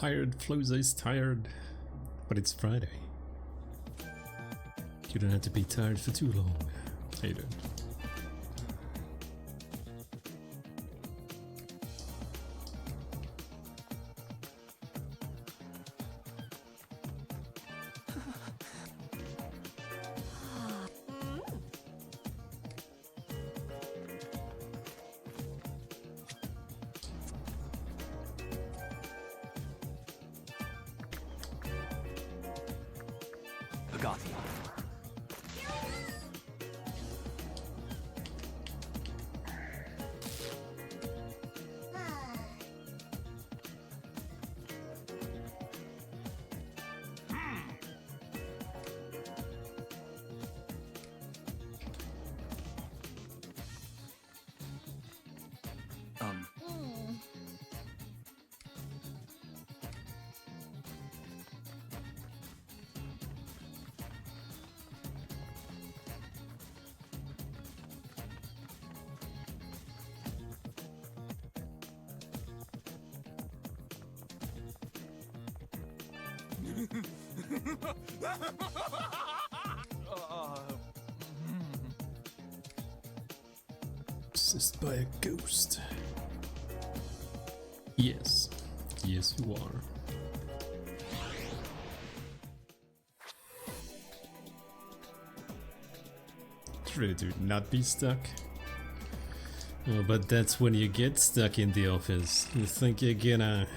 tired. Floza is tired. But it's Friday. You don't have to be tired for too long. How you doing? Possessed by a ghost. Yes. Yes, you are. Try to not be stuck. Oh, but that's when you get stuck in the office. You think you're gonna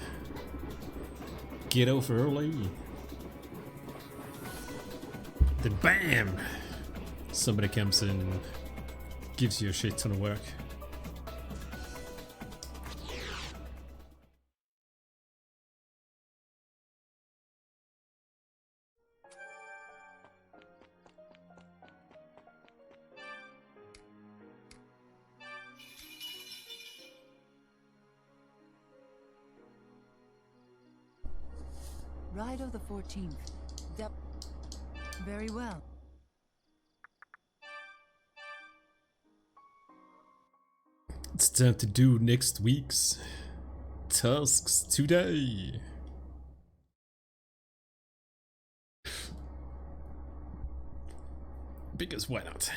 get off early. Then BAM! Somebody comes in and gives you a shit ton of work. Raidou the 14th. Yep. Very well. It's time to do next week's tasks today. Because why not?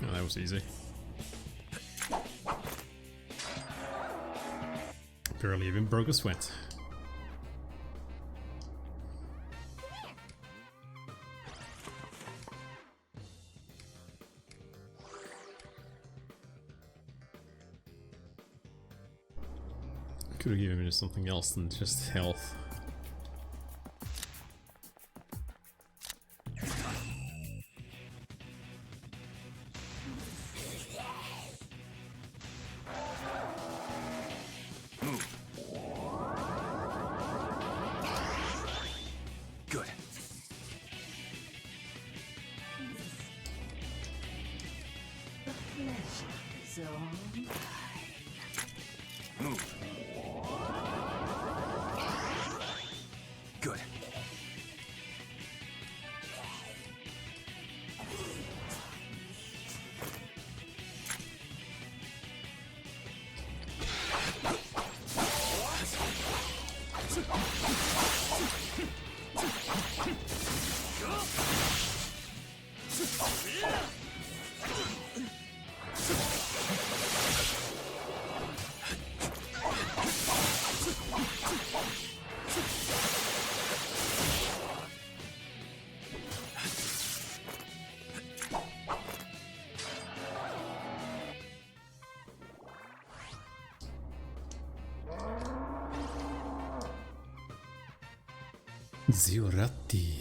Oh, that was easy. Barely even broke a sweat. Could have given me something else than just health. Zioratti.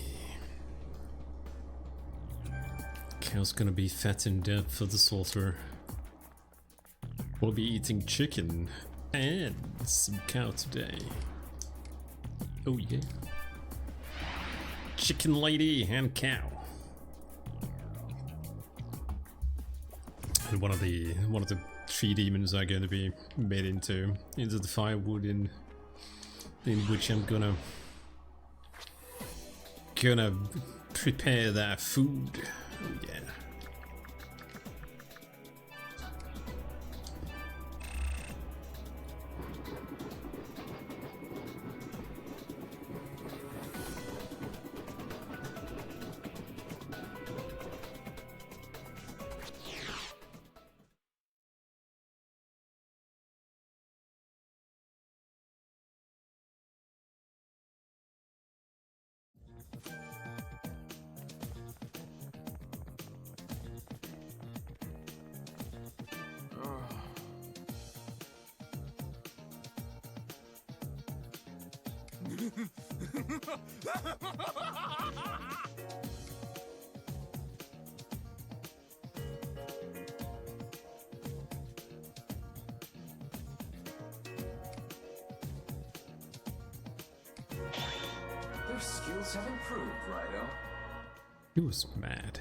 who's gonna be fattened up for the slaughter? We'll be eating chicken and some cow today. Oh yeah. Chicken lady and cow. And one of the tree demons are going to be made into the firewood in which I'm gonna prepare that food. Oh yeah. Their skills have improved, Raidou. He was mad.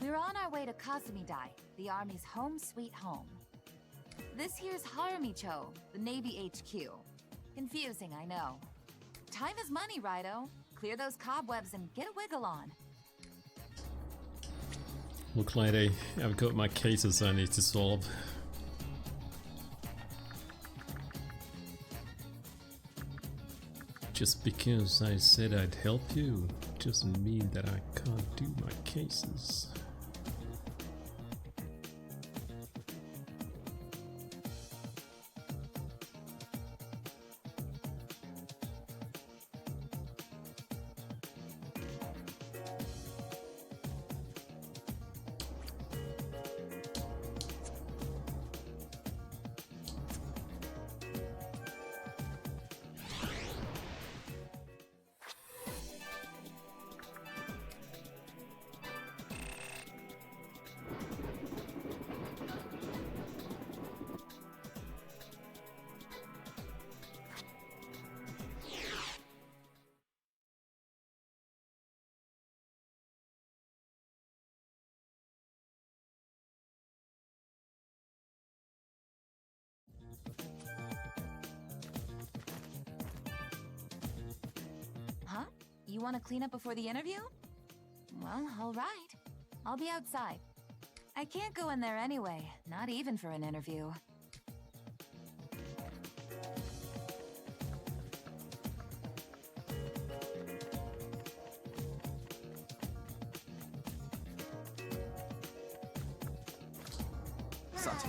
We're on our way to Kasumidai, the Army's home sweet home. This here's Haramicho, the Navy HQ. Confusing, I know. Time is money, Raidou. Clear those cobwebs and get a wiggle on. Look, lady, I've got my cases I need to solve. Just because I said I'd help you doesn't mean that I can't do my cases. Huh? You want to clean up before the interview? Well, all right. I'll be outside. I can't go in there anyway, not even for an interview. Such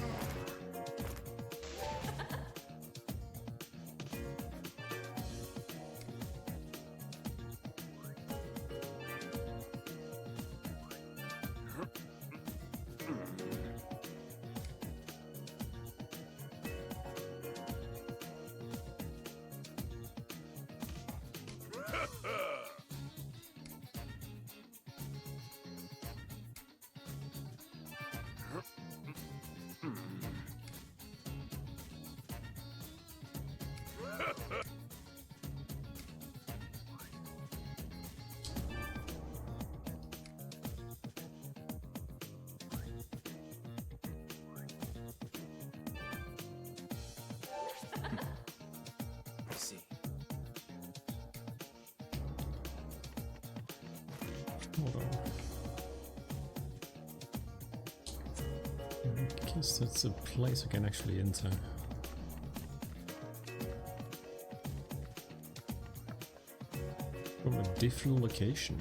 see. Hold on. I guess that's a place I can actually enter. From a different location.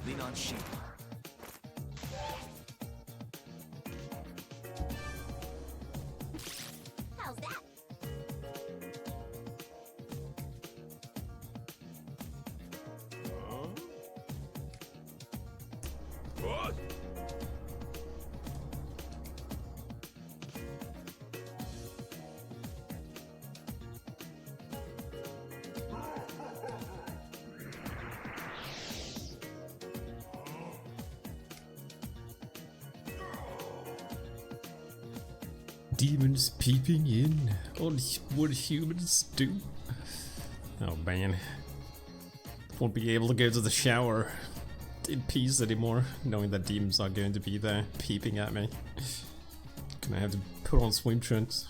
Lean on sheep. How's that? Demons peeping in on what humans do. Oh man. Won't be able to go to the shower in peace anymore, knowing that demons are going to be there peeping at me. Gonna have to put on swim trunks.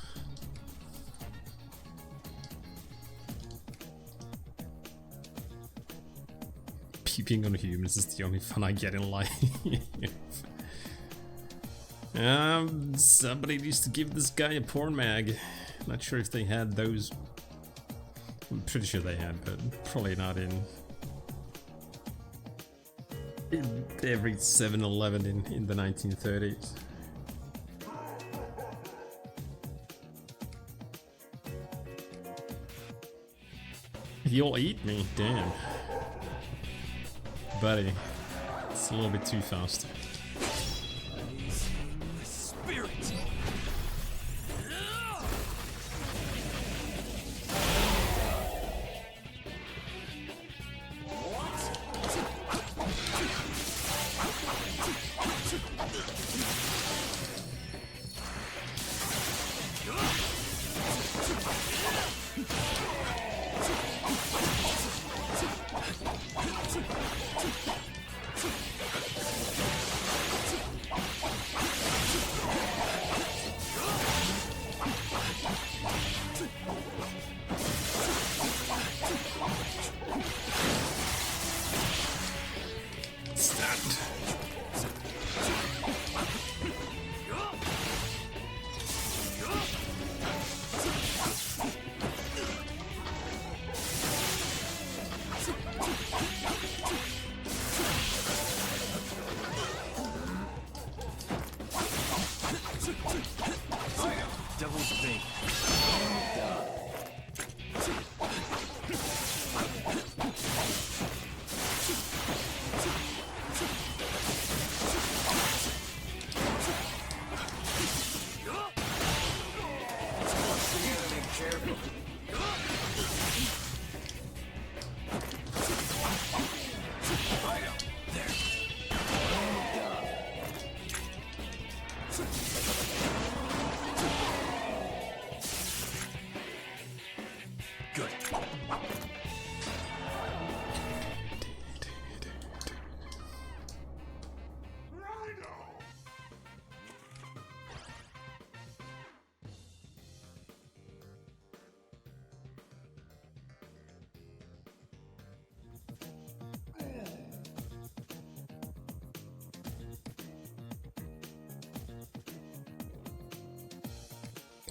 Peeping on humans is the only fun I get in life. Somebody needs to give this guy a porn mag. Not sure if they had those. I'm pretty sure they had, but probably not in every 7-Eleven in the 1930s. You'll eat me, damn. Buddy, it's a little bit too fast. Spirit! Devil's Bait. Good.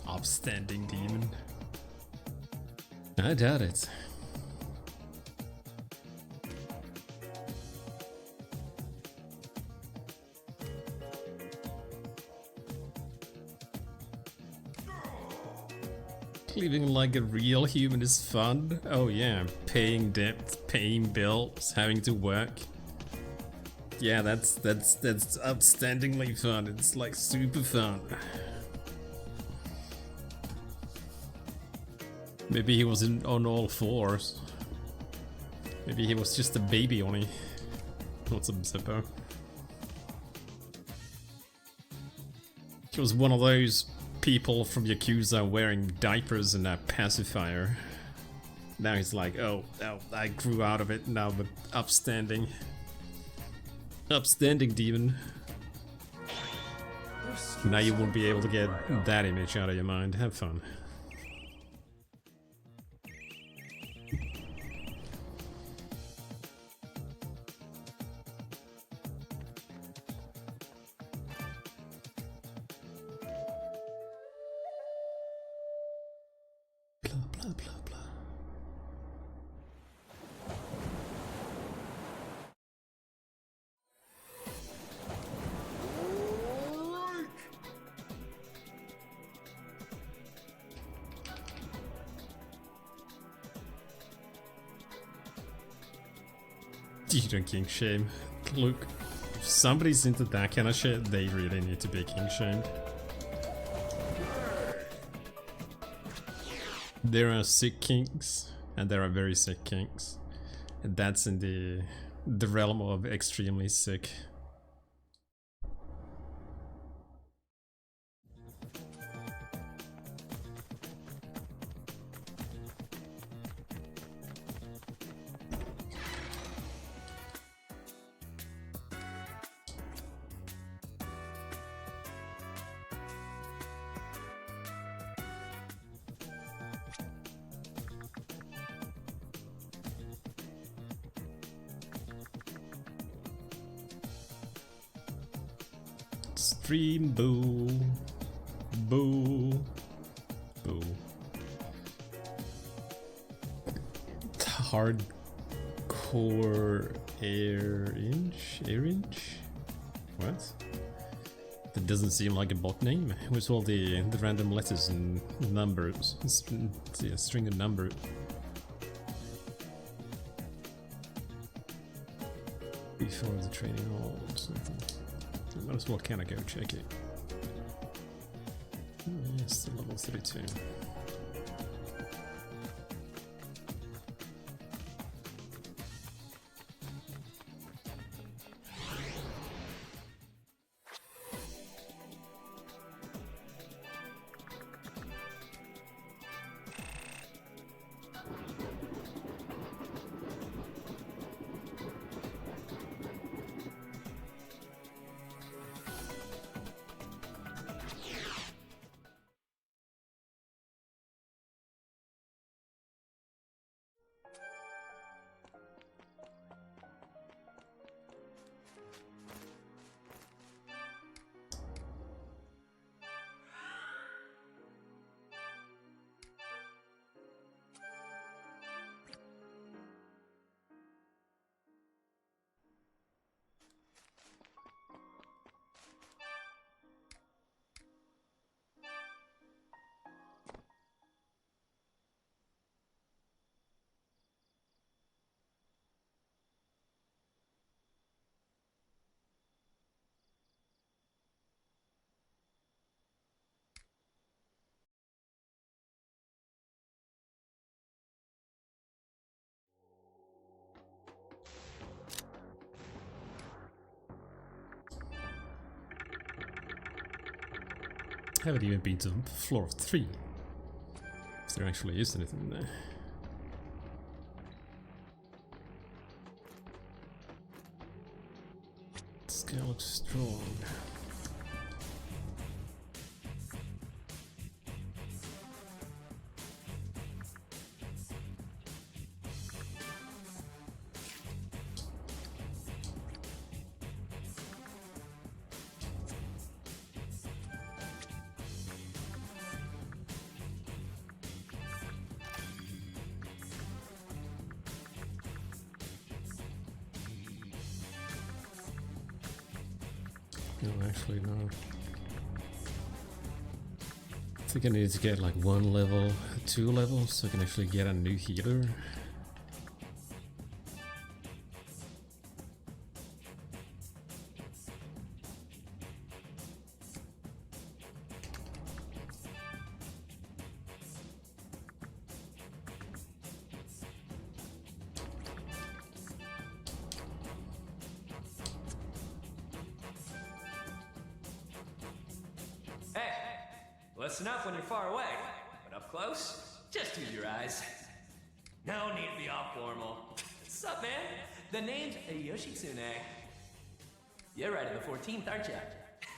Upstanding demon. I doubt it. Living like a real human is fun. Oh yeah, paying debt, paying bills, having to work. Yeah, that's outstandingly fun. It's like super fun. Maybe he was on all fours. Maybe he was just a baby only. Not some zippo. He was one of those people from Yakuza wearing diapers and a pacifier. Now he's like, oh, I grew out of it now, but upstanding. Upstanding demon. Now you won't be able to get that image out of your mind. Have fun. Blah, blah, blah, blah. You don't king shame. Look, if somebody's into that kind of shit, they really need to be king shamed. There are sick kings, and there are very sick kings. And that's in the realm of extremely sick. Stream boo. Boo. Boo. Hardcore air inch? Air inch? What? That doesn't seem like a bot name. With all the random letters and numbers. A string of numbers. Before the training hall or something. Might as well kind of go check it. Oh, yes, the level 32. I haven't even been to floor 3. If there actually is anything there. This guy looks strong. No, actually no. I think I need to get like 1 level, 2 levels so I can actually get a new healer. Listen up when you're far away, but up close, just use your eyes. No need to be all formal. What's up, man? The name's Yoshitsune. You're right in the 14th, aren't you?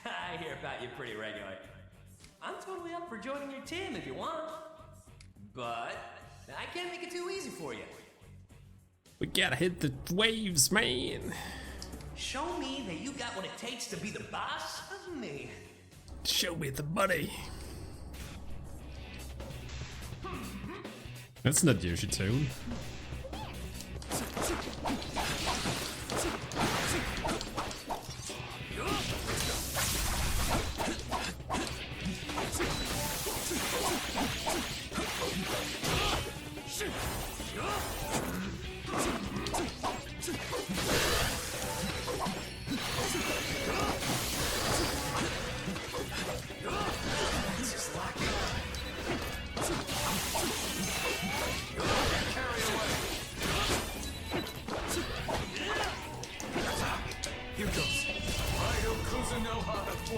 I hear about you pretty regularly. I'm totally up for joining your team if you want. But I can't make it too easy for you. We gotta hit the waves, man. Show me that you got what it takes to be the boss of me. Show me the money. That's not Yoshitune. I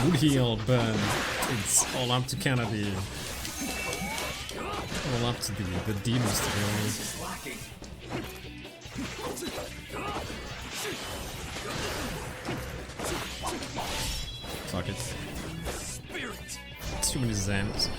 would heal, but it's all up to kind of the all up to the demons to be honest. Fuck it. Too many Zans.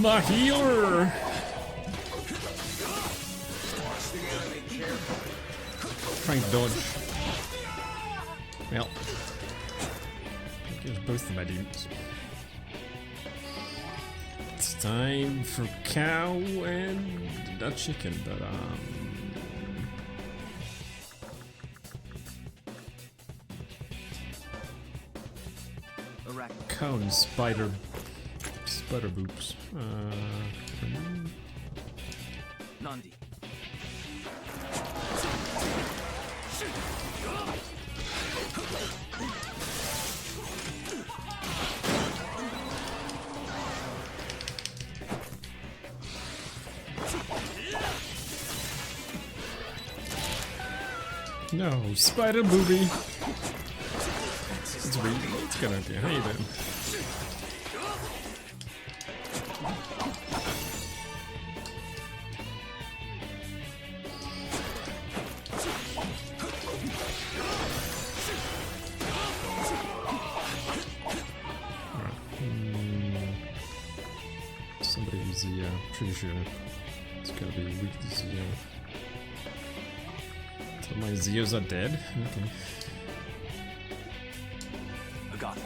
My healer! Trying to dodge. Well, there's both of my demons. It's time for cow and a chicken, but cow and spider boobs. Nandi. No, spider booby. It's Raidou. It's gonna be. How you doing? Somebody use the pretty sure it's gonna be weak to Zio. So my Zios are dead? Okay. I got you.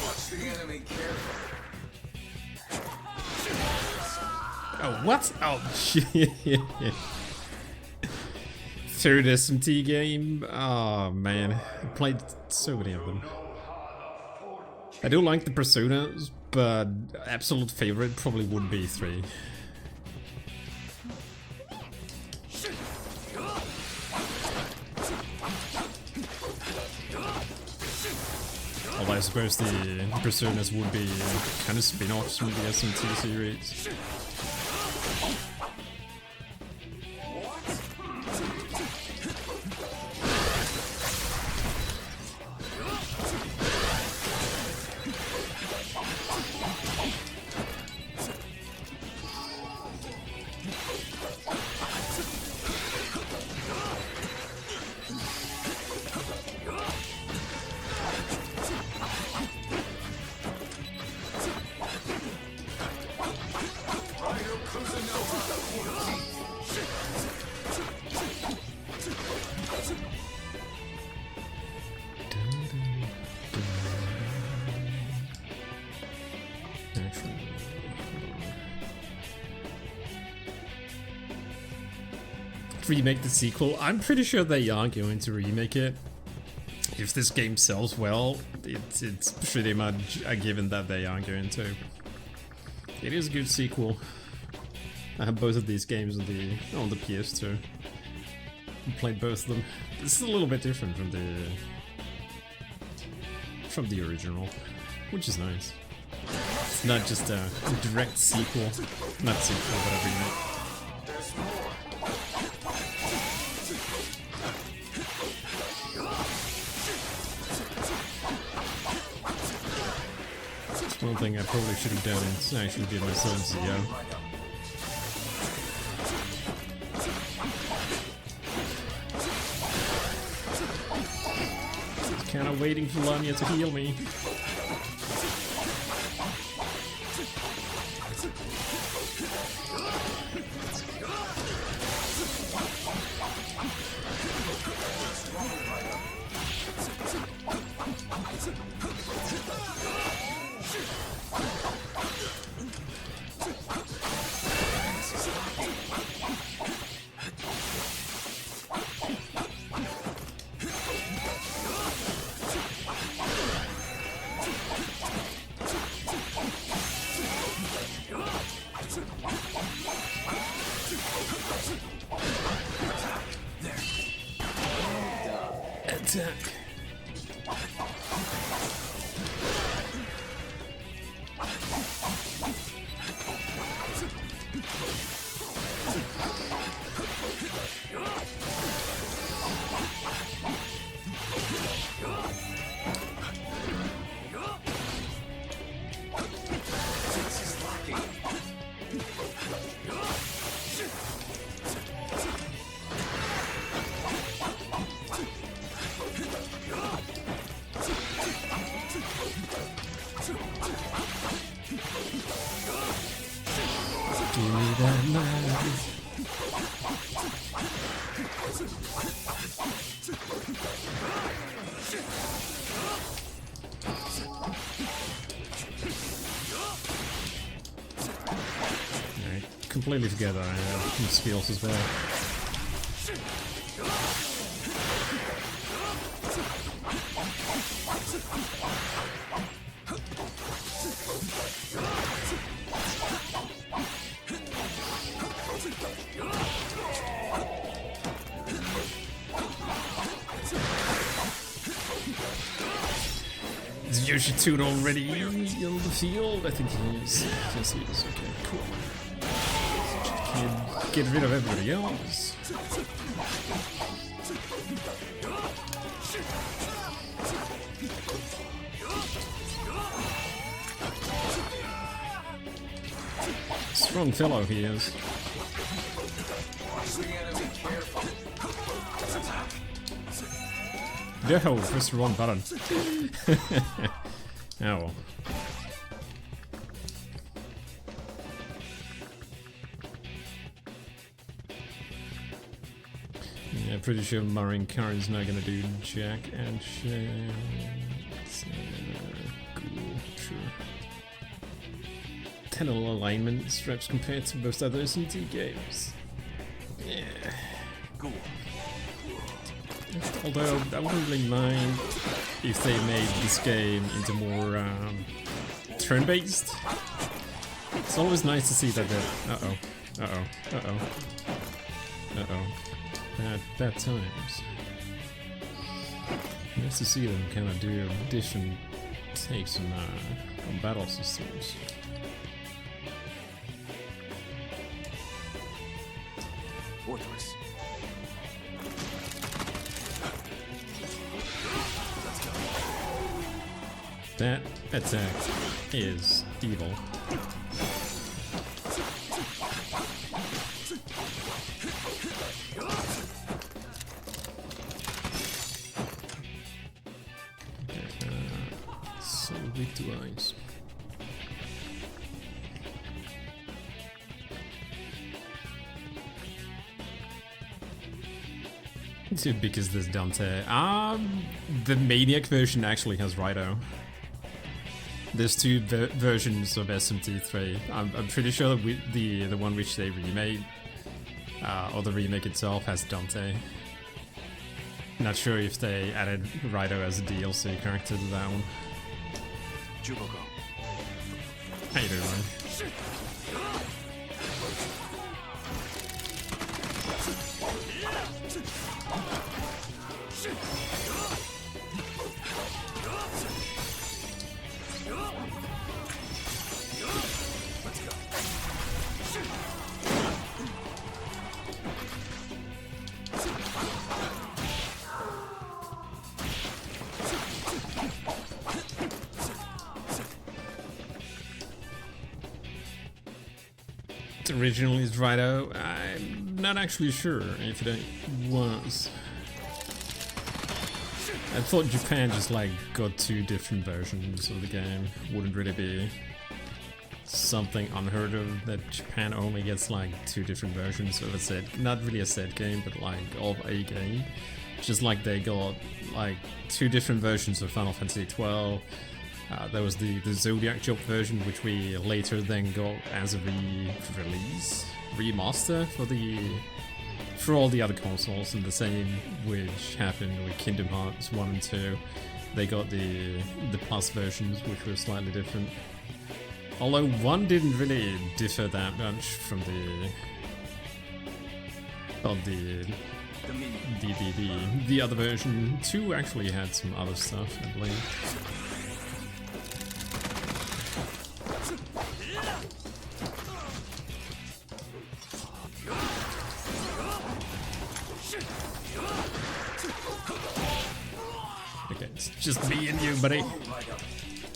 Watch the enemy carefully. Oh, what? Oh, shit. Third SMT game? Oh, man. I played so many of them. I do like the Personas, but absolute favorite probably would be 3. Although I suppose the Personas would be kind of spin-offs from the SMT series. remake the sequel. I'm pretty sure they are going to remake it. If this game sells well, it's pretty much a given that they are going to. It is a good sequel. I have both of these games on the PS2. I played both of them. This is a little bit different from the original, which is nice. It's not just a direct sequel, not sequel, but a remake. That's one thing I probably should have done is actually give myself Zio. Kind of waiting for Lamia to heal me. Attack. Give me that knife. Alright, completely forget that I have some skills as well. Is Yoshitsune already in the field? I think he is. Yes, he is. Okay, cool. Can get rid of everybody else. Strong fellow he is. No, press the wrong button. Oh well. Yeah, pretty sure Marine Car is not gonna do jack and shit. Cool, sure. Tenor alignment straps compared to most other SMT games. Yeah. Cool. Although I wouldn't really mind if they made this game into more turn-based. It's always nice to see that they're bad times. Nice to see them kind of do different takes on battle systems. Fortress. That attack is evil. So weak to ice. Too big is this Dante? The Maniac version actually has Raidou. There's two versions of SMT3. I'm pretty sure that the one which they remade or the remake itself has Dante. Not sure if they added Raidou as a DLC character to that one. How you doing, man? Originally is Raidou. I'm not actually sure if it was. I thought Japan just like got two different versions of the game. Wouldn't really be something unheard of that Japan only gets like two different versions of a set. Not really a set game, but like of a game. Just like they got like two different versions of Final Fantasy 12. There was the Zodiac Job version, which we later then got as a remaster for all the other consoles, and the same which happened with Kingdom Hearts 1 and 2. They got the Plus versions, which were slightly different. Although 1 didn't really differ that much from the other version. 2 actually had some other stuff, I believe. Okay, it's just me and you, buddy.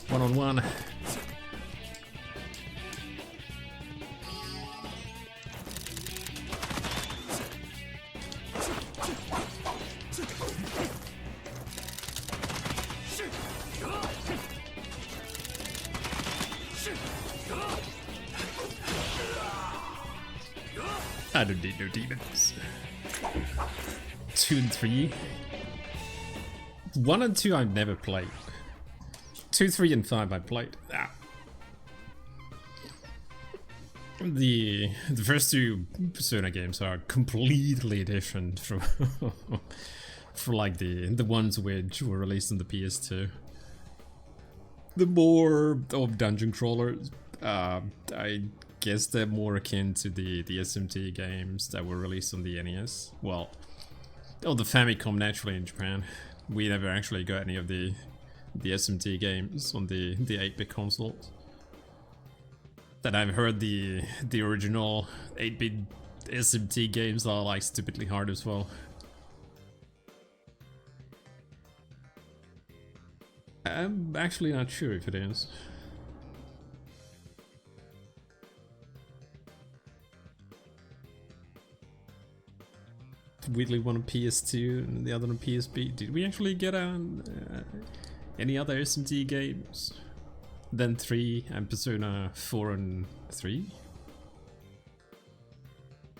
One on one. I don't need no demons. 2 and 3. 1 and 2 I've never played. 2, 3 and 5 I played. The first two Persona games are completely different from from like the ones which were released on the PS2. The more of dungeon crawlers, I guess they're more akin to the SMT games that were released on the NES. Well, the Famicom naturally in Japan. We never actually got any of the SMT games on the 8-bit consoles. That I've heard the original 8-bit SMT games are like stupidly hard as well. I'm actually not sure if it is. Weirdly one on PS2 and the other on PSP. Did we actually get any other SMT games than 3 and Persona 4 and 3?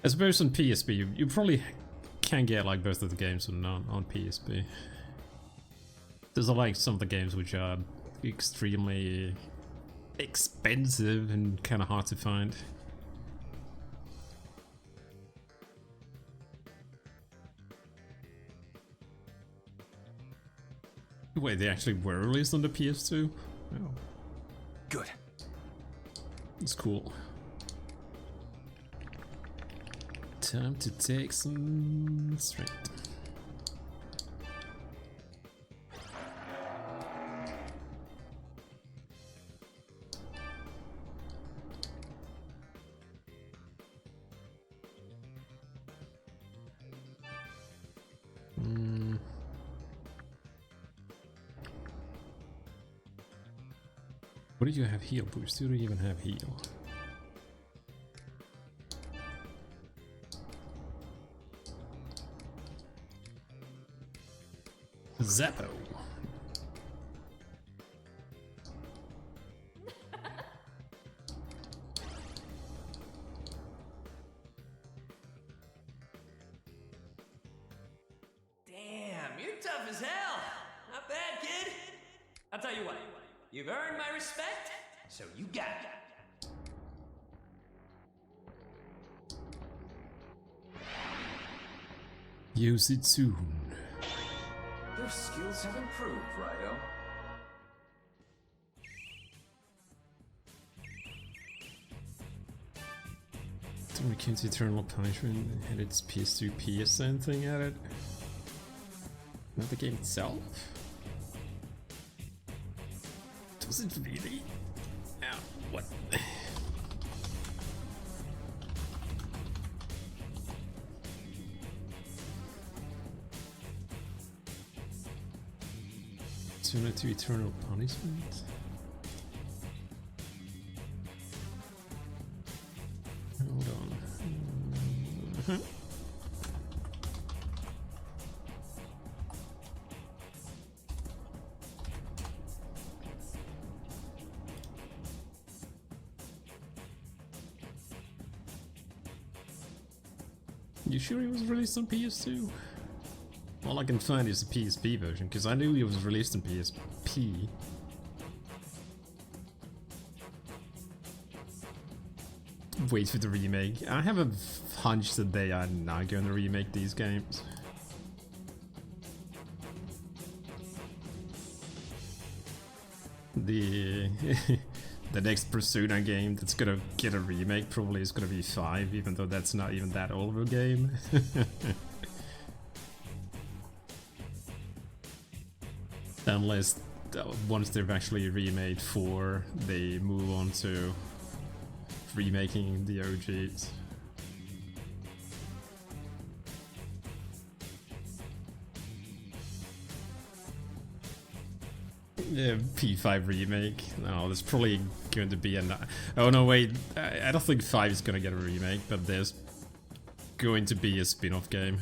I suppose on PSP you probably can get like both of the games on PSP. There's like some of the games which are extremely expensive and kind of hard to find. Wait, they actually were released on the PS2? Oh. Good. It's cool. Time to take some strength. What did you have heal boost? You don't even have heal. Zappo. Damn, you're tough as hell. Not bad, kid. I'll tell you what. You've earned my respect, so you got it. Use it soon. Your skills have improved, Raidou. Don't recount Eternal Punishment and its PS2 PSN thing at it. Not the game itself? Does it really? Ow, what? Tuna to Eternal Punishment? Hold on. You sure it was released on PS2? All I can find is the PSP version, because I knew it was released on PSP. Wait for the remake. I have a hunch that they are not going to remake these games. The the next Persona game that's gonna get a remake probably is gonna be 5, even though that's not even that old of a game. Unless once they've actually remade 4, they move on to remaking the OGs. Yeah, P5 remake. No, there's probably going to be a... Oh no, wait. I don't think 5 is going to get a remake, but there's going to be a spin-off game.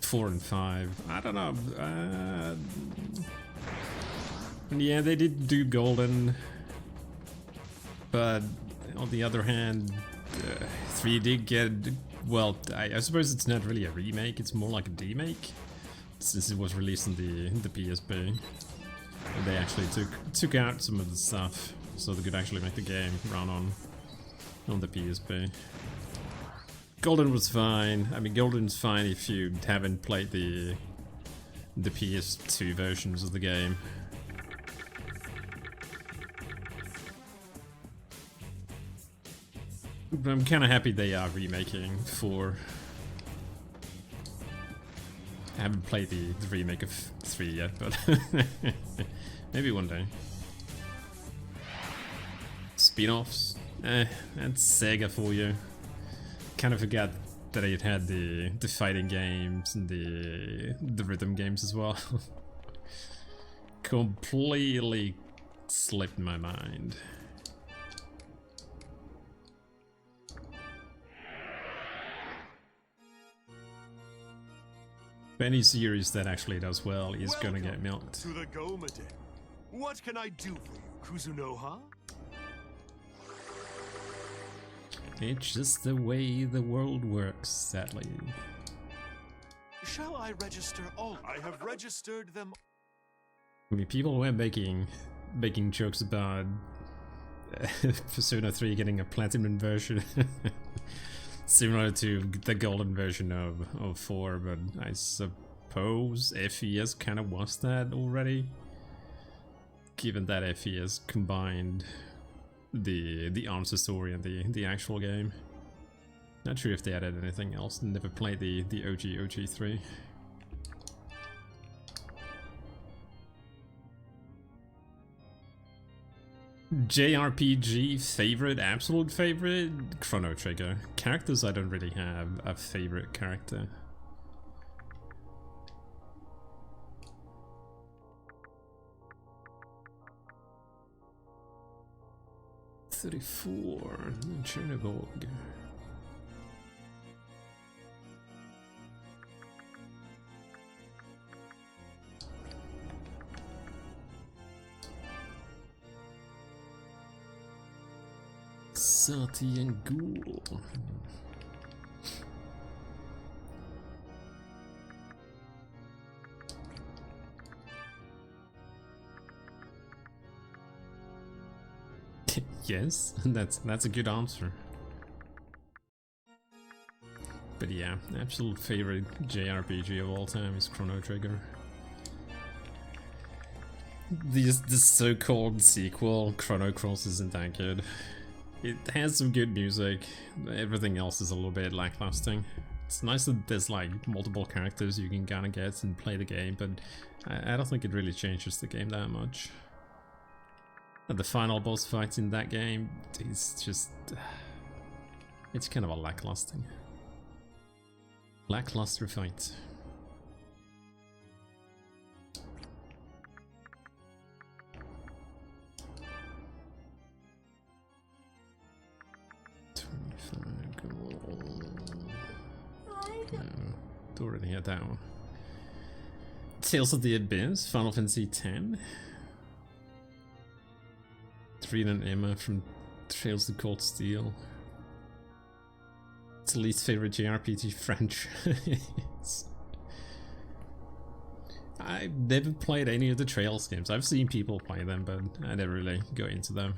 Four and 5. I don't know. Yeah, they did do Golden, but on the other hand, 3 did get... Well, I suppose it's not really a remake. It's more like a demake, since it was released on the PSP. And they actually took out some of the stuff so they could actually make the game run on the PSP. Golden was fine. I mean, Golden's fine if you haven't played the PS2 versions of the game. But I'm kind of happy they are remaking 4. I haven't played the remake of 3 yet, but maybe one day. Spin-offs? That's Sega for you. Kind of forgot that it had the fighting games and the rhythm games as well. Completely slipped my mind. Any series that actually does well is gonna get milked. To the Gomade. What can I do for you, Kuzunoha? It's just the way the world works, sadly. Shall I register all? I have registered them. I mean, people were making jokes about Persona 3 getting a platinum version. Similar to the golden version of 4, but I suppose FES kind of was that already. Given that FES combined the answer story and the actual game. Not sure if they added anything else. Never played the OG 3. JRPG favorite, absolute favorite? Chrono Trigger. Characters, I don't really have a favorite character. '34, Chernobyl. Sati and Ghoul. Yes, that's a good answer. But yeah, absolute favorite JRPG of all time is Chrono Trigger. The so-called sequel, Chrono Cross, isn't that good. It has some good music, everything else is a little bit lacklusting. It's nice that there's like multiple characters you can kinda get and play the game, but I don't think it really changes the game that much. And the final boss fight in that game is just... it's kind of a lackluster fight. No, already had that one. Tales of the Abyss, Final Fantasy X. Trina and Emma from Trails of Cold Steel. It's the least favorite JRPG franchise. I've never played any of the Trails games. I've seen people play them, but I never really go into them.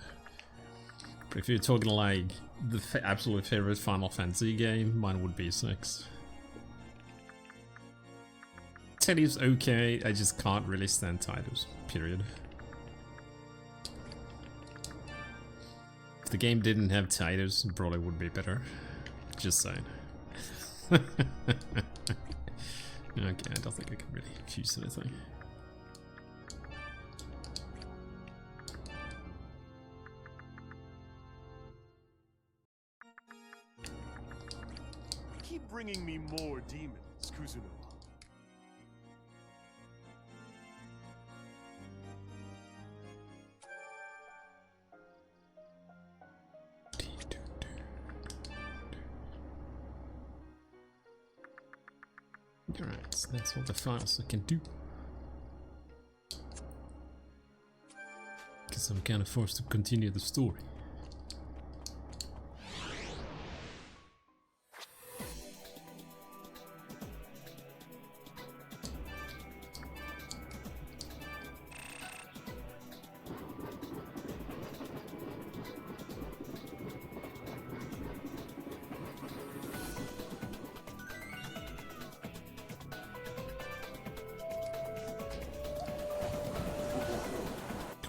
But if you're talking like the absolute favorite Final Fantasy game, mine would be 6. 10 is okay, I just can't really stand Tidus, period. If the game didn't have Tidus, it probably would be better. Just saying. Okay, I don't think I can really fuse anything. Keep bringing me more demons, Kuzunoa. Alright, so that's all the files I can do. Because I'm kind of forced to continue the story.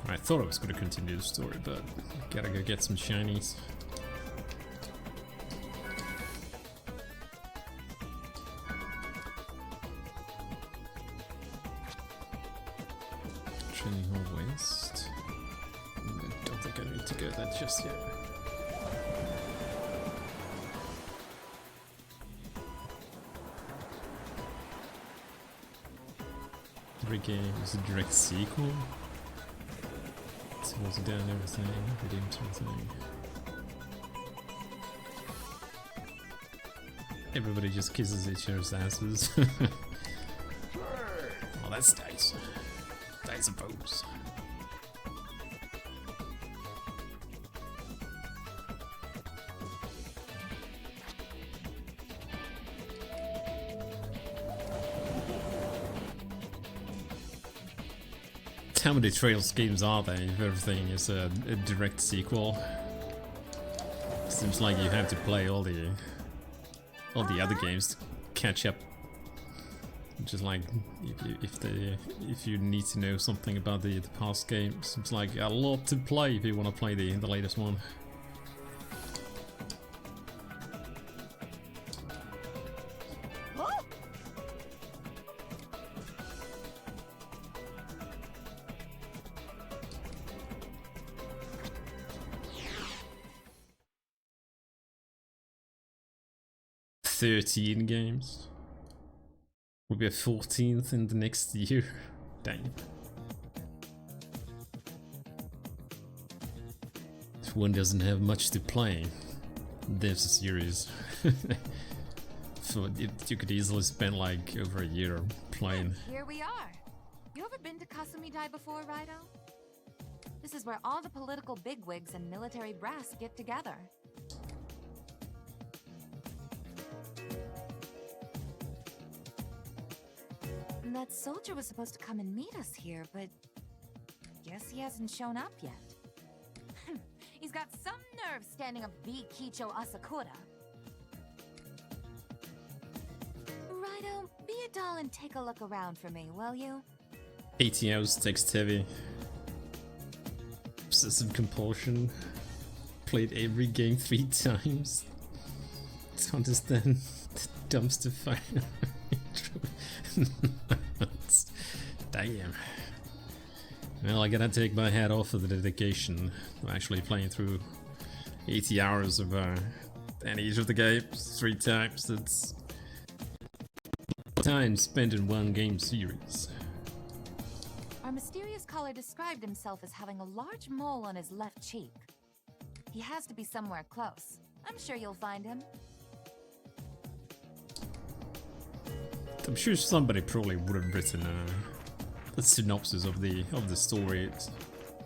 I thought I was going to continue the story, but gotta go get some shinies. Training Hall West. I don't think I need to go there just yet. Every game is a direct sequel. Was down everything, redeemed everything. Everybody just kisses each other's asses. Well, that's nice. I suppose. How many Trails games are there if everything is a direct sequel? Seems like you have to play all the other games to catch up. Just like if you need to know something about the past game, seems like a lot to play if you want to play the latest one. $13 games. We'll be a 14th in the next year. Dang. If one doesn't have much to play, there's a series. So you could easily spend like over a year playing. Here we are. You ever been to Kasumi-dai before, Raidou? This is where all the political bigwigs and military brass get together. That soldier was supposed to come and meet us here, but guess he hasn't shown up yet. He's got some nerve standing up beat Kicho Asakura. Raidou, be a doll and take a look around for me, will you? ATO's text heavy. Obsessive compulsion. Played every game 3 times. To understand the dumpster fire. Damn. Well, I gotta take my hat off for the dedication of actually playing through 80 hours of and each of the games 3 times. That's time spent in one game series. Our mysterious caller described himself as having a large mole on his left cheek. He has to be somewhere close. I'm sure you'll find him. I'm sure somebody probably would have written a synopsis of the story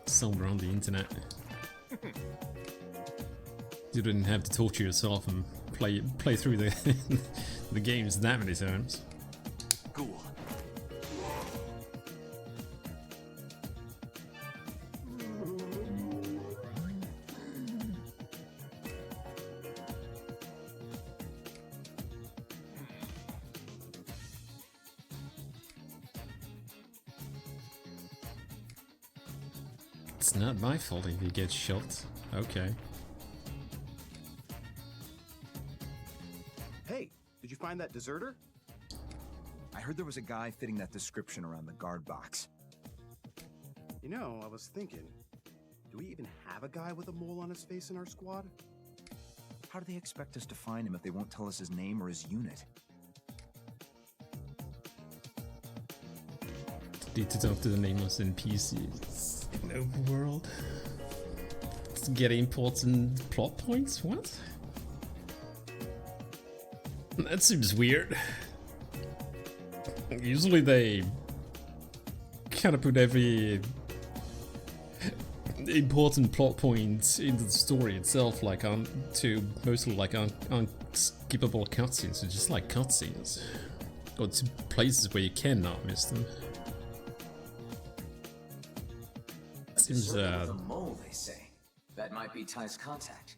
somewhere on the internet. You didn't have to torture yourself and play through the the games that many times. Cool. It's not my fault if he gets shot. Okay. Hey, did you find that deserter? I heard there was a guy fitting that description around the guard box. You know, I was thinking, do we even have a guy with a mole on his face in our squad? How do they expect us to find him if they won't tell us his name or his unit? Need to talk to the nameless NPCs in overworld. To get important plot points? What? That seems weird. Usually they kind of put every important plot point into the story itself, like to mostly like unskippable cutscenes, so just like cutscenes, or to places where you cannot miss them. Seems the mole, they say. That might be Ty's contact.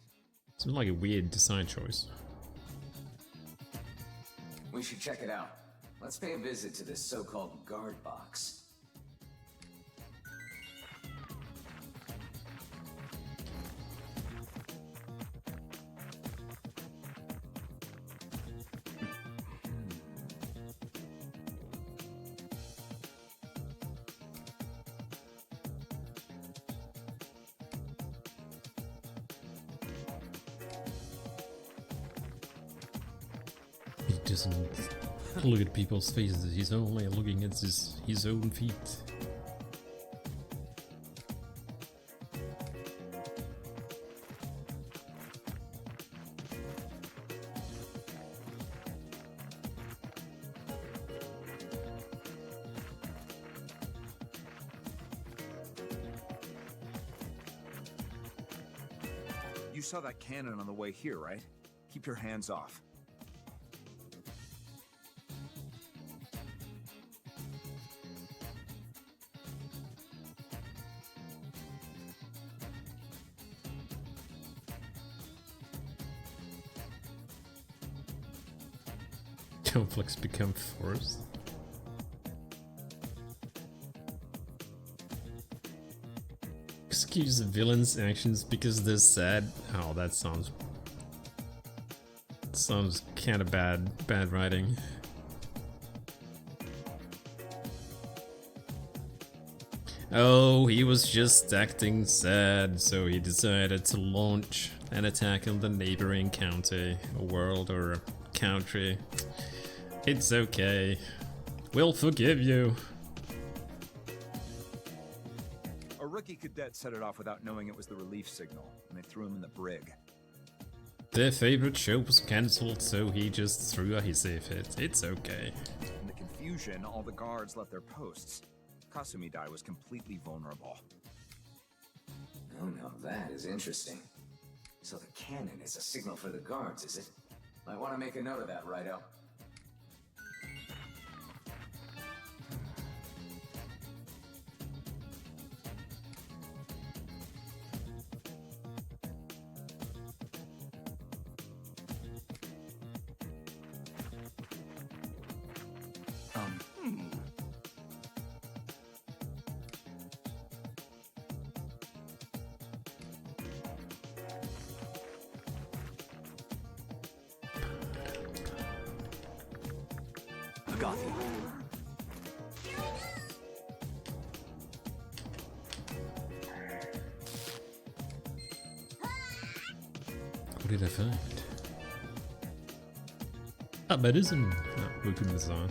seems like a weird design choice. We should check it out. Let's pay a visit to this so-called guard box. He doesn't look at people's faces, he's only looking at his own feet. You saw that cannon on the way here, right? Keep your hands off. Conflicts become forced. Excuse the villain's actions because they're sad. Oh, that sounds kind of bad writing. Oh, he was just acting sad, so he decided to launch an attack on the neighboring county, a world or a country. It's okay. We'll forgive you. A rookie cadet set it off without knowing it was the relief signal, and they threw him in the brig. Their favorite show was cancelled, so he just threw a hissy fit. It's okay. In the confusion, all the guards left their posts. Kasumi-dai was completely vulnerable. Oh, now that is interesting. So the cannon is a signal for the guards, is it? Might want to make a note of that, Raidou. Got you. What did I find? Ah, medicine. Oh, weapon design.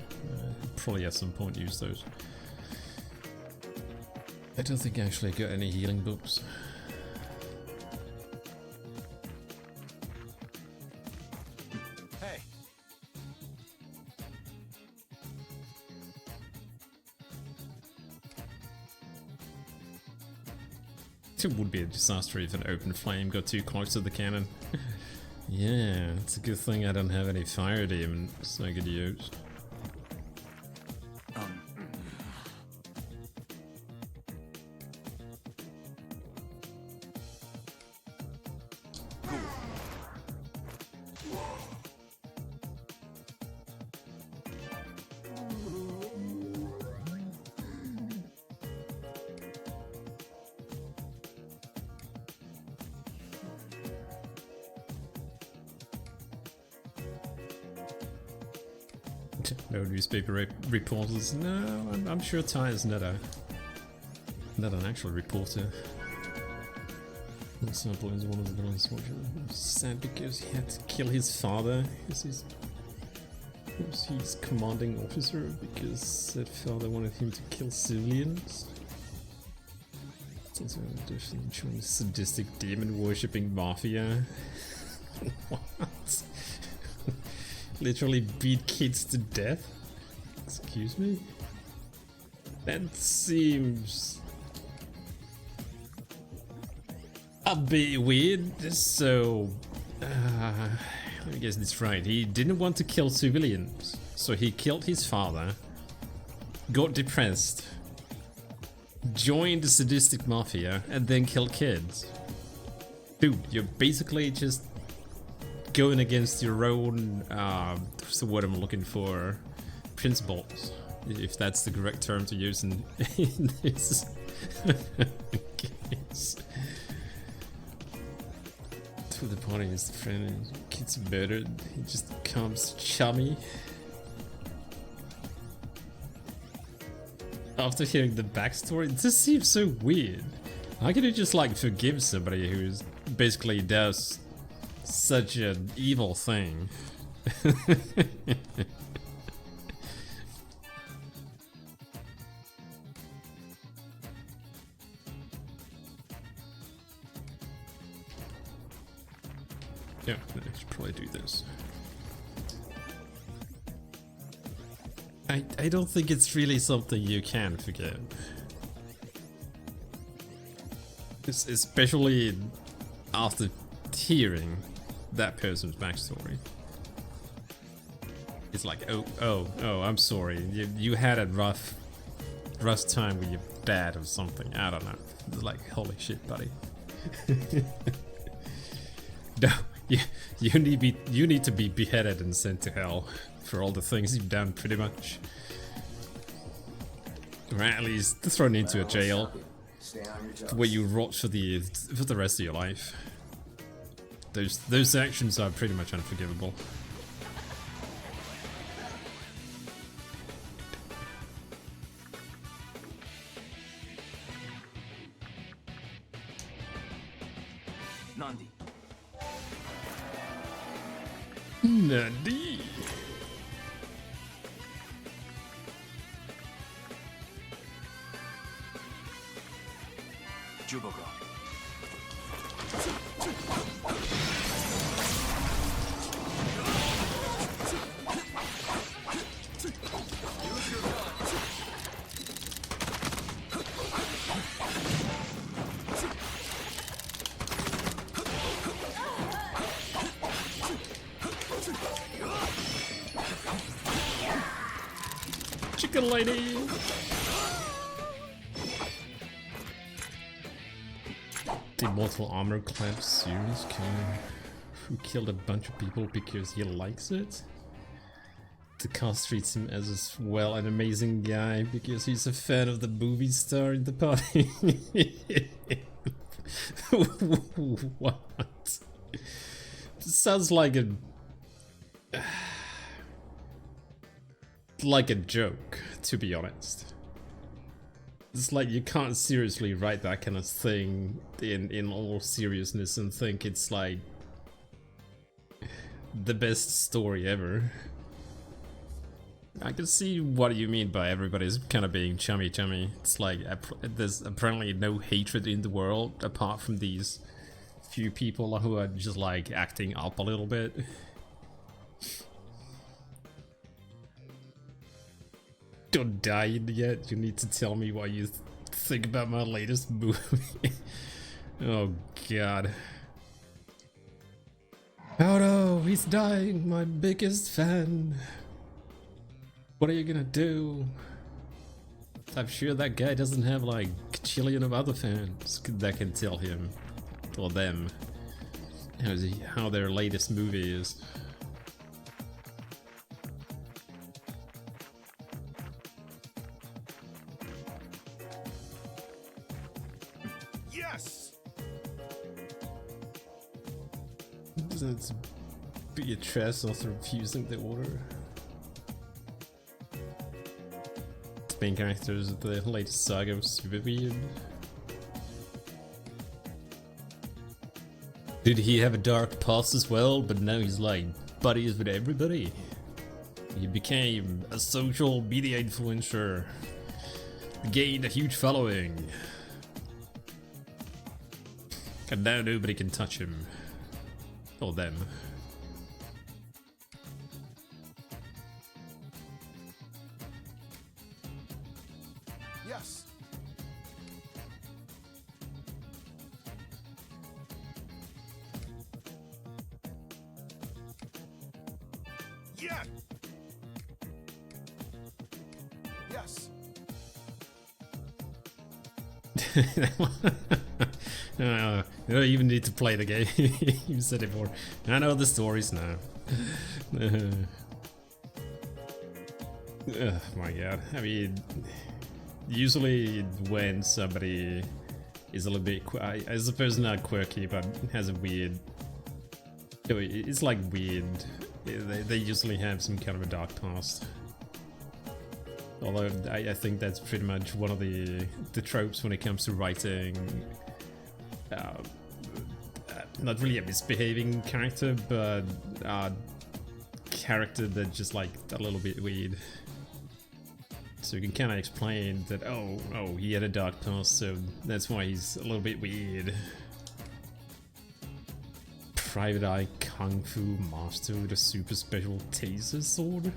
Probably at some point use those. I don't think I actually got any healing books. Hey. It would be a disaster if an open flame got too close to the cannon. Yeah, it's a good thing I don't have any fire demons I could use. No newspaper reporters. No, I'm sure Ty is not an actual reporter. For example, is one of the villains sad because he had to kill his father because he's commanding officer because that father wanted him to kill civilians. It's also a sadistic demon worshipping mafia. What? Literally beat kids to death? Excuse me? That seems a bit weird. So, let me guess this right. He didn't want to kill civilians, so he killed his father, got depressed, joined the sadistic mafia, and then killed kids. Dude, you're basically just going against your own, what's the word I'm looking for, principles, if that's the correct term to use in this case. To the party is the friend and kids murdered, he just becomes chummy. After hearing the backstory, this seems so weird. How can you just like forgive somebody who's basically does such an evil thing? Yeah, I should probably do this. I don't think it's really something you can forgive. Especially after hearing that person's backstory. It's like, oh, I'm sorry. You had a rough time with your dad or something. I don't know. It's like, holy shit, buddy. No, you need to be beheaded and sent to hell for all the things you've done, pretty much. Or at least thrown into a jail where you rot for the rest of your life. Those actions are pretty much unforgivable. Nandi. Nandi. Jubogo. Chicken lady. The immortal armor clad series killer who killed a bunch of people because he likes it. The cast treats him as well an amazing guy because he's a fan of the movie star in the party. What? This sounds like a like a joke, to be honest. It's like you can't seriously write that kind of thing in all seriousness and think it's like the best story ever. I can see what you mean by everybody's kind of being chummy. It's like there's apparently no hatred in the world apart from these few people who are just like acting up a little bit. Don't die yet. You need to tell me what you think about my latest movie. Oh god. Oh no, he's dying, my biggest fan. What are you gonna do? I'm sure that guy doesn't have like a chillion of other fans that can tell him or them how their latest movie is. Yes! Doesn't Beatrice also refusing the order? The main characters of the latest saga was super weird. Did he have a dark past as well, but now he's like buddies with everybody? He became a social media influencer, gained a huge following, and now nobody can touch him. Or them. Yes! Yeah! Yes! You don't even need to play the game. You said it before. I know the stories now. Oh my god. I mean, usually when somebody is a little bit, I suppose not quirky, but has a weird, it's like weird. They usually have some kind of a dark past. Although I think that's pretty much one of the tropes when it comes to writing. Not really a misbehaving character, but a character that's just like a little bit weird. So you can kind of explain that, oh, he had a dark past, so that's why he's a little bit weird. Private Eye Kung Fu master with a super special taser sword.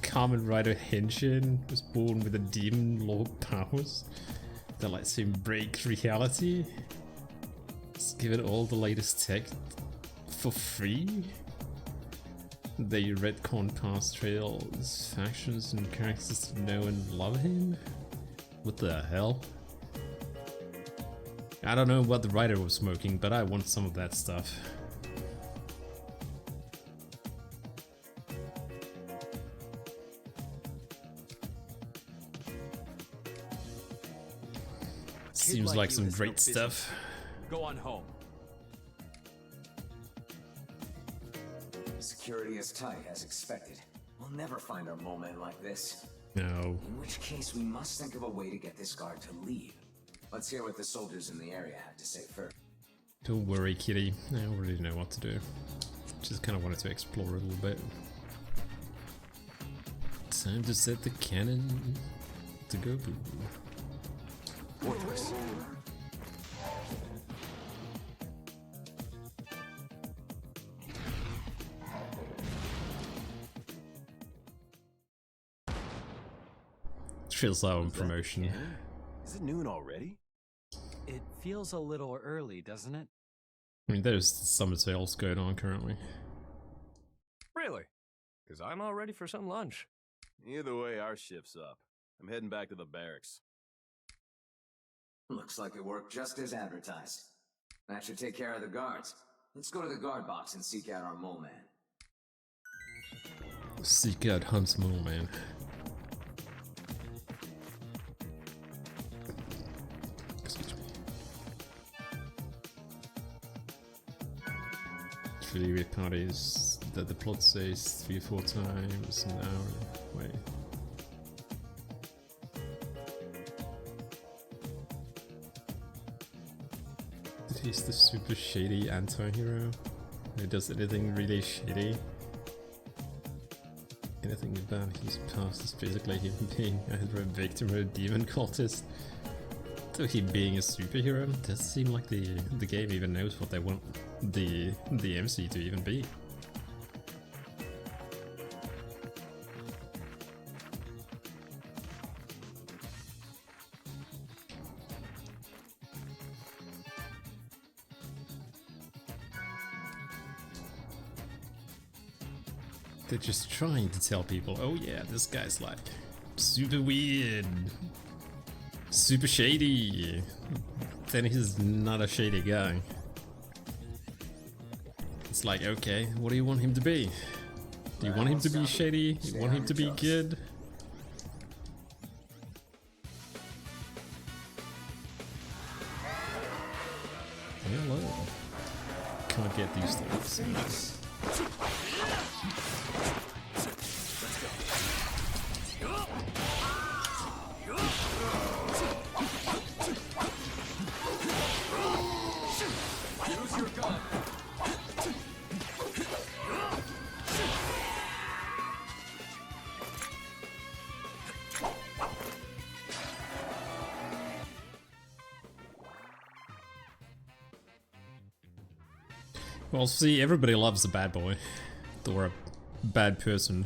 Kamen Rider Henshin was born with a demon lord powers that lets him break reality. It's given all the latest tech for free. They retcon past trails, factions, and characters to know and love him. What the hell? I don't know what the writer was smoking, but I want some of that stuff. Seems like some great stuff. Go on home. Security is tight as expected. We'll never find our mole man like this. No. In which case, we must think of a way to get this guard to leave. Let's hear what the soldiers in the area have to say first. Don't worry, kitty. I already know what to do. Just kind of wanted to explore a little bit. Time to set the cannon to go boom. Fortress. Feels like on promotion. Yeah. Is it noon already? It feels a little early, doesn't it? I mean, there's summer sales going on currently. Really? Because I'm all ready for some lunch. Either way, our shift's up. I'm heading back to the barracks. Looks like it worked just as advertised. That should take care of the guards. Let's go to the guard box and seek out our mole man. Seek out Hunt's mole man. Excuse me. Really weird parties. that the plot says 3 or 4 times an hour. Wait. He's the super shady anti-hero. He does anything really shady. Anything about his past is basically him being either a victim or a demon cultist. So him being a superhero doesn't seem like the game even knows what they want the MC to even be. They're just trying to tell people, oh yeah, this guy's like super weird, super shady. Then he's not a shady guy. It's like, okay, what do you want him to be? Do you want him to be shady? Do you want him to be good? Hello. Can't get these things. Well, see, everybody loves a bad boy, or a bad person.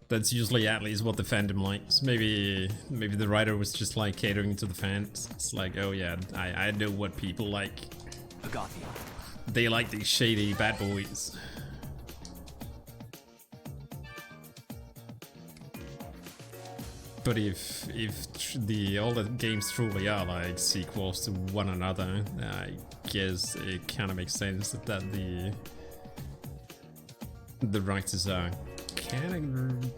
That's usually at least what the fandom likes. Maybe the writer was just like catering to the fans. It's like, oh yeah, I know what people like. They like these shady bad boys. But if all the games truly are like sequels to one another, I guess it kind of makes sense that the writers are kind of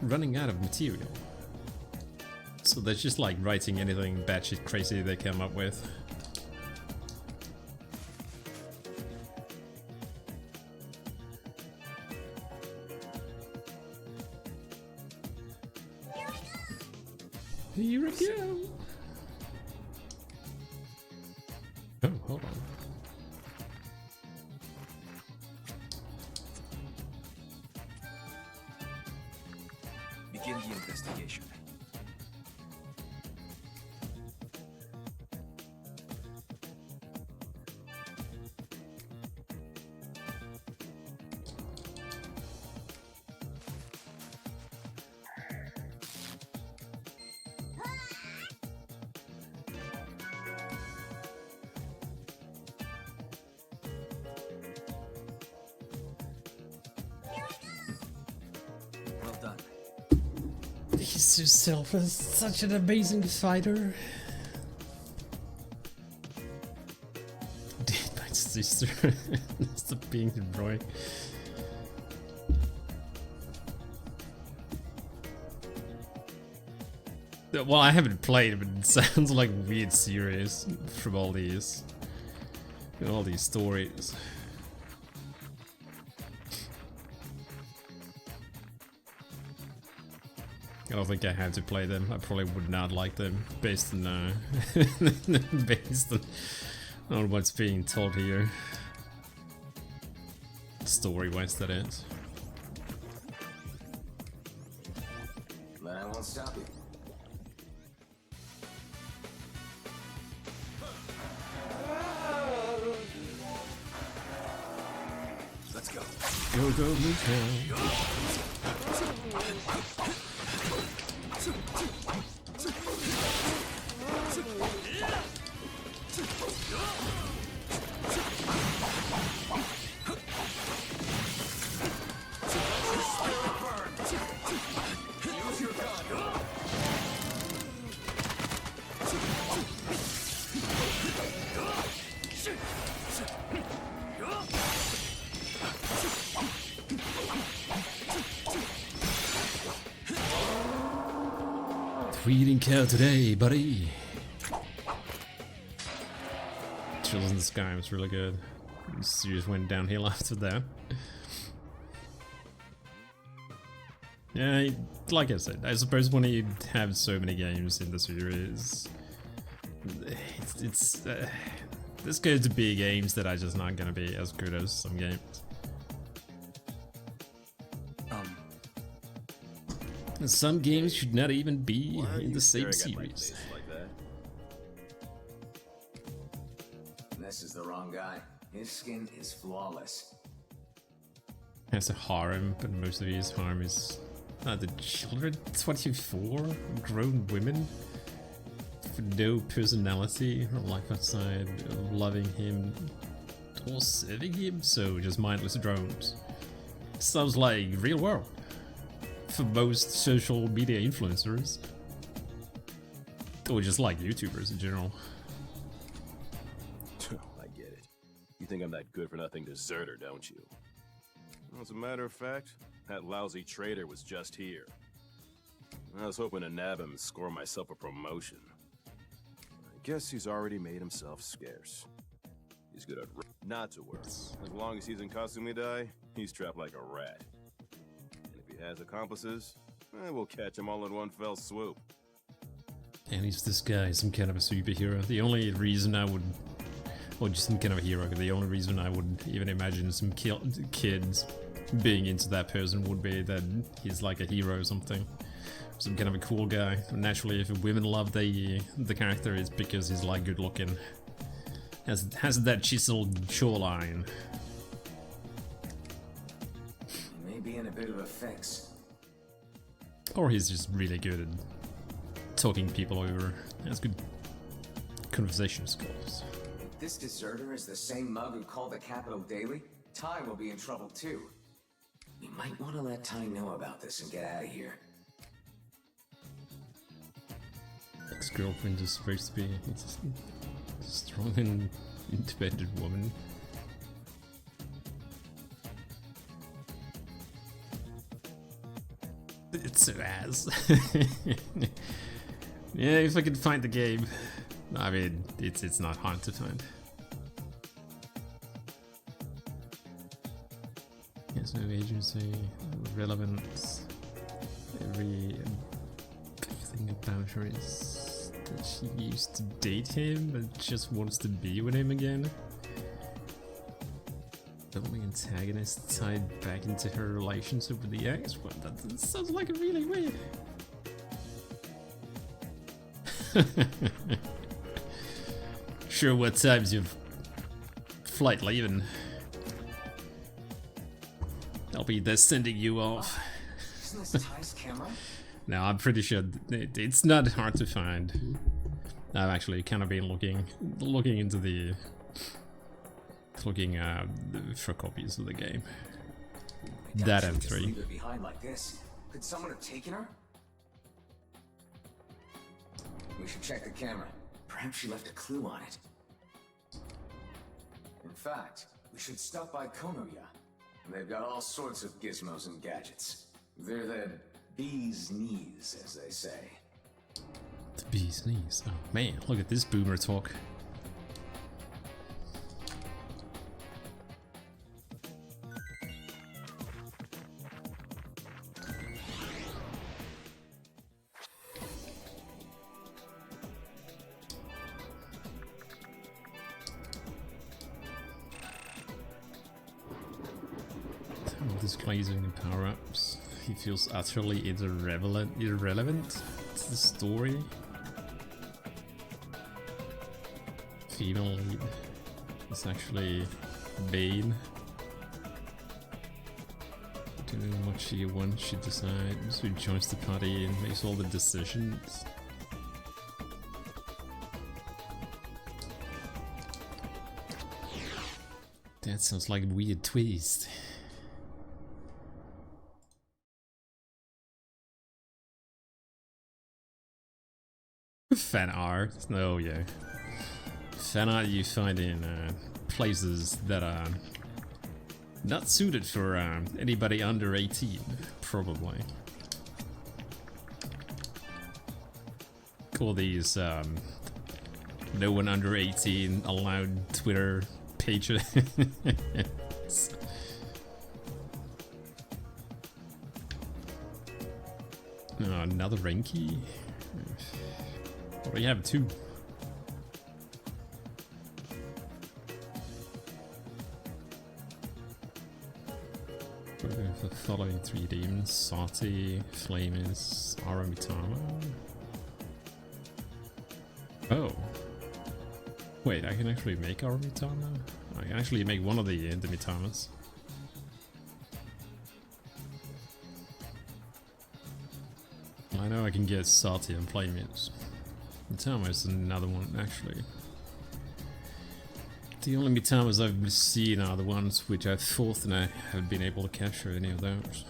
running out of material. So they're just like writing anything batshit crazy they come up with. Here we go. Oh, hold on. Begin the investigation. He's so selfless, such an amazing fighter. Dead my sister. Stop being Roy. Well, I haven't played, but it sounds like a weird series from all these stories. I don't think I had to play them. I probably would not like them based on based on what's being told here. Story-wise, that is. But I won't stop you. Let's go. Go, go, Luca. Feeding cow today, buddy. Chills in the Sky was really good. series went downhill after that. Yeah, like I said, I suppose when you have so many games in the series, there's going to be games that are just not gonna be as good as some games. And some games should not even be in the same series. Like that? This is the wrong guy. His skin is flawless. Has a harem, but most of his harem is the children. 24 grown women with no personality or life outside of loving him or serving him, so just mindless drones. Sounds like real world for most social media influencers, or just like YouTubers in general. I get it. You think I'm that good for nothing deserter, don't you? As a matter of fact, that lousy traitor was just here. I was hoping to nab him and score myself a promotion. I guess he's already made himself scarce. He's good at not to worry. As long as he's in Kasumi-dai, he's trapped like a rat. And if he has accomplices, we'll catch him all in one fell swoop. And he's this guy, some kind of a superhero. The only reason I would, or just some kind of a hero, the only reason I would even imagine some kids being into that person would be that he's like a hero or something. Some kind of a cool guy. Naturally, if women love the character, it's because he's like good looking. Has that chiseled jawline. He may be in a bit of a fix. Or he's just really good at talking people over. Has good conversation skills. If this deserter is the same mug who called the Capital daily, Ty will be in trouble too. We might want to let Ty know about this and get out of here. Ex-girlfriend is supposed to be a strong and independent woman. It's so ass. Yeah, if I can find the game. I mean, it's not hard to find. Yes, no agency, relevance. Everything about her is that she used to date him, but just wants to be with him again. The only antagonist tied back into her relationship with the ex. Well, that sounds like really weird. Sure, what time's your flight leaving? I'll be there sending you off. Isn't this Ty's camera? No, I'm pretty sure it's not hard to find. I've actually kind of been looking into the for copies of the game. That Just M3. leave it behind like this. Could someone have taken her? We should check the camera. Perhaps she left a clue on it. In fact, we should stop by Konoya. They've got all sorts of gizmos and gadgets. They're the bee's knees, as they say. The bee's knees. Oh man, look at this boomer talk. Disclosing the power-ups. He feels utterly irrelevant to the story. Female lead is actually Bane. Doing what she wants, she decides, who joins the party and makes all the decisions. That sounds like a weird twist. Fan art? Oh yeah. Fan art you find in places that are not suited for anybody under 18, probably. All these no one under 18 allowed Twitter Patron. Oh, another ring key. We have 2. The following 3 demons: Sati, Flamis, Aramitama. Oh. Wait, I can actually make Aramitama? I can actually make one of the Demitamas. I know I can get Sati and Flamis. Mitama is another one, actually. The only Mitamas I've seen are the ones which I thought and I haven't been able to capture any of those.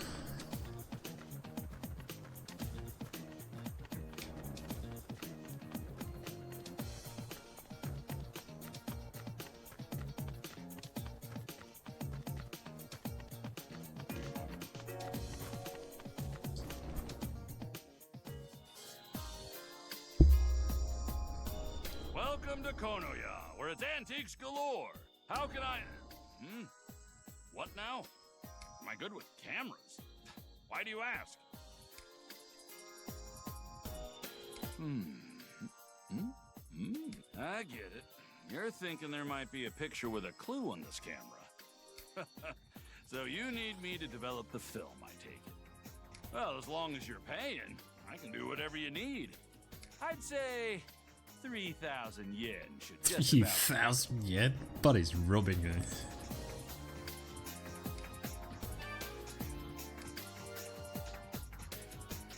Welcome to Konoya, where it's antiques galore. How can I... What now? Am I good with cameras? Why do you ask? I get it. You're thinking there might be a picture with a clue on this camera. So you need me to develop the film, I take it. Well, as long as you're paying, I can do whatever you need. I'd say 3,000 yen should just about... 3,000 yen? Buddy's rubbing it.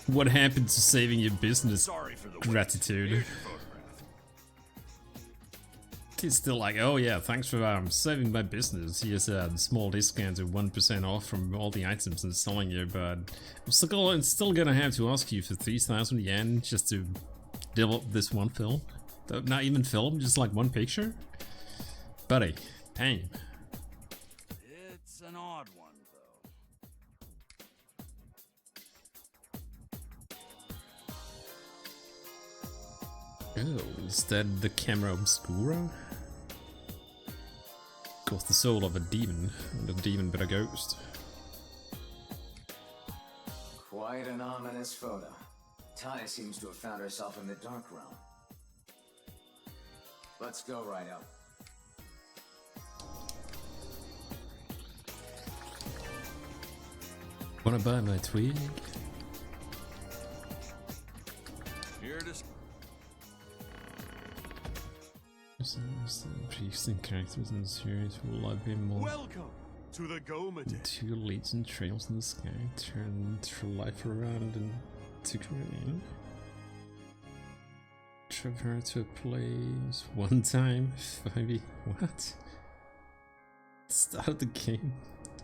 What happened to saving your business? Sorry for the gratitude. Here's your photograph. He's still like, oh yeah, thanks for saving my business. Here's a small discount of 1% off from all the items I'm selling you, but I'm still gonna have to ask you for 3,000 yen just to develop this one film. Not even film, just like one picture? Buddy, pain. It's an odd one, though. Oh, is that the camera obscura? Got the soul of a demon, and a demon but a ghost. Quite an ominous photo. Tai seems to have found herself in the dark realm. Let's go, Raidou. Wanna buy my twig? Here to... Interesting characters in the series will I be more. Welcome to the Goma Day. 2 leads and trails in the sky turn to life around and to green. Traverse to a place 1 time. 5e. What? Start of the game.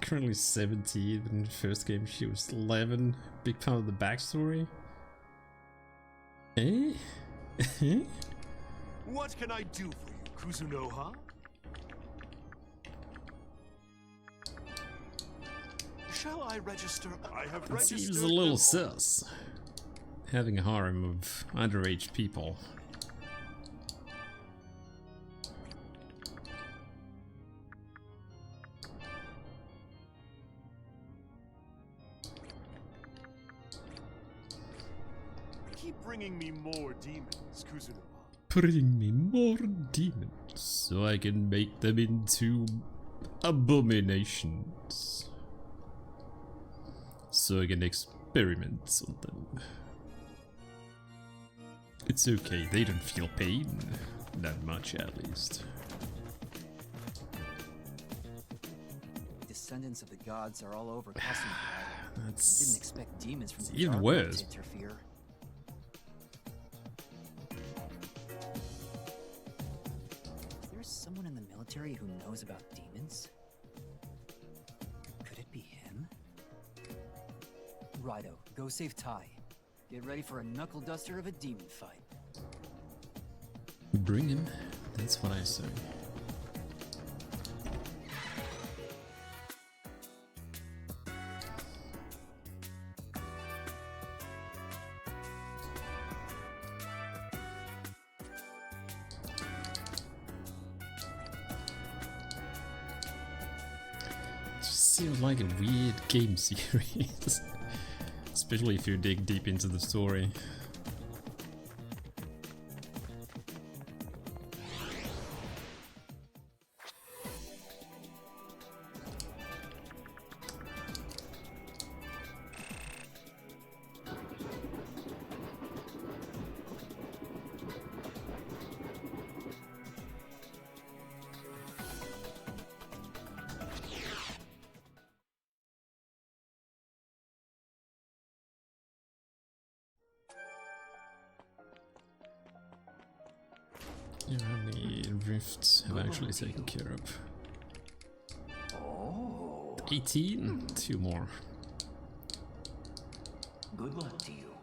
Currently 17, but in the first game she was 11. Big part of the backstory. Eh? What can I do for you, Kuzunoha? Shall I register? I have It registered. seems a little sus. Having a harem of underage people. Keep bringing me more demons, Kuzunoha. Bring me more demons so I can make them into abominations. So I can experiment on them. It's okay, they don't feel pain. Not much, at least. Descendants of the gods are all over Kasumi. That's... Didn't expect demons from the even dark worse. to interfere. There's someone in the military who knows about demons? Could it be him? Raidou, go save Tai. Get ready for a knuckle duster of a demon fight. Bring him, that's what I say. seems like a weird game series. Especially if you dig deep into the story. Yeah, how many rifts have I actually taken care of? 18? 2 more. Good luck to you.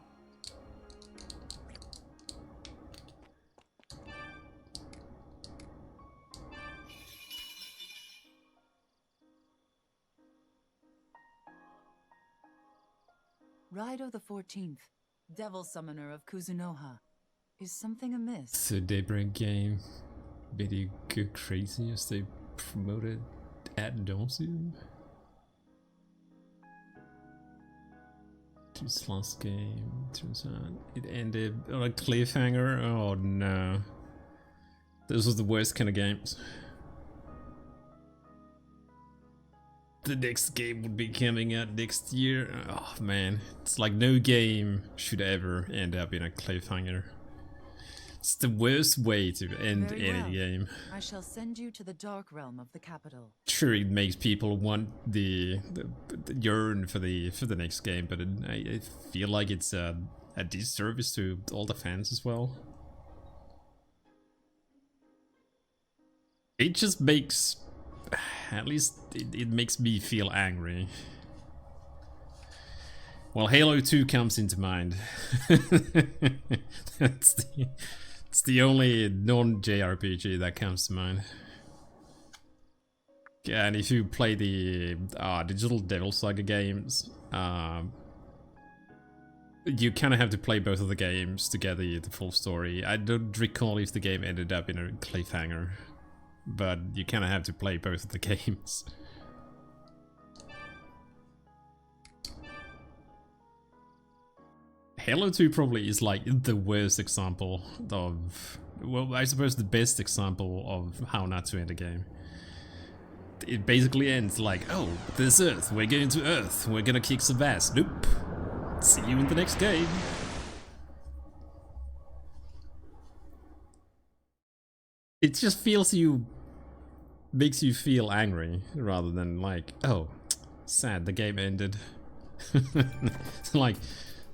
Raidou the 14th, Devil Summoner of Kuzunoha. Is something amiss? So Daybreak game, video go crazy as they promoted ad nauseum. This last game, turns out it ended on a cliffhanger. Oh no. Those were the worst kind of games. The next game would be coming out next year. Oh man, it's like no game should ever end up in a cliffhanger. It's the worst way to end any game. I shall send you to the dark realm of the capital. Sure, it makes people want the yearn for the next game, but I feel like it's a disservice to all the fans as well. It just makes, at least it makes me feel angry. Well, Halo 2 comes into mind. It's the only non-JRPG that comes to mind. Yeah, and if you play the Digital Devil Saga games, you kind of have to play both of the games to get the full story. I don't recall if the game ended up in a cliffhanger, but you kind of have to play both of the games. Halo 2 probably is like the worst example of, well, I suppose the best example of how not to end a game. It basically ends like, oh, this Earth, we're going to Earth, we're gonna kick some ass. Nope. See you in the next game. It just makes you feel angry rather than like, oh, sad, the game ended. Like,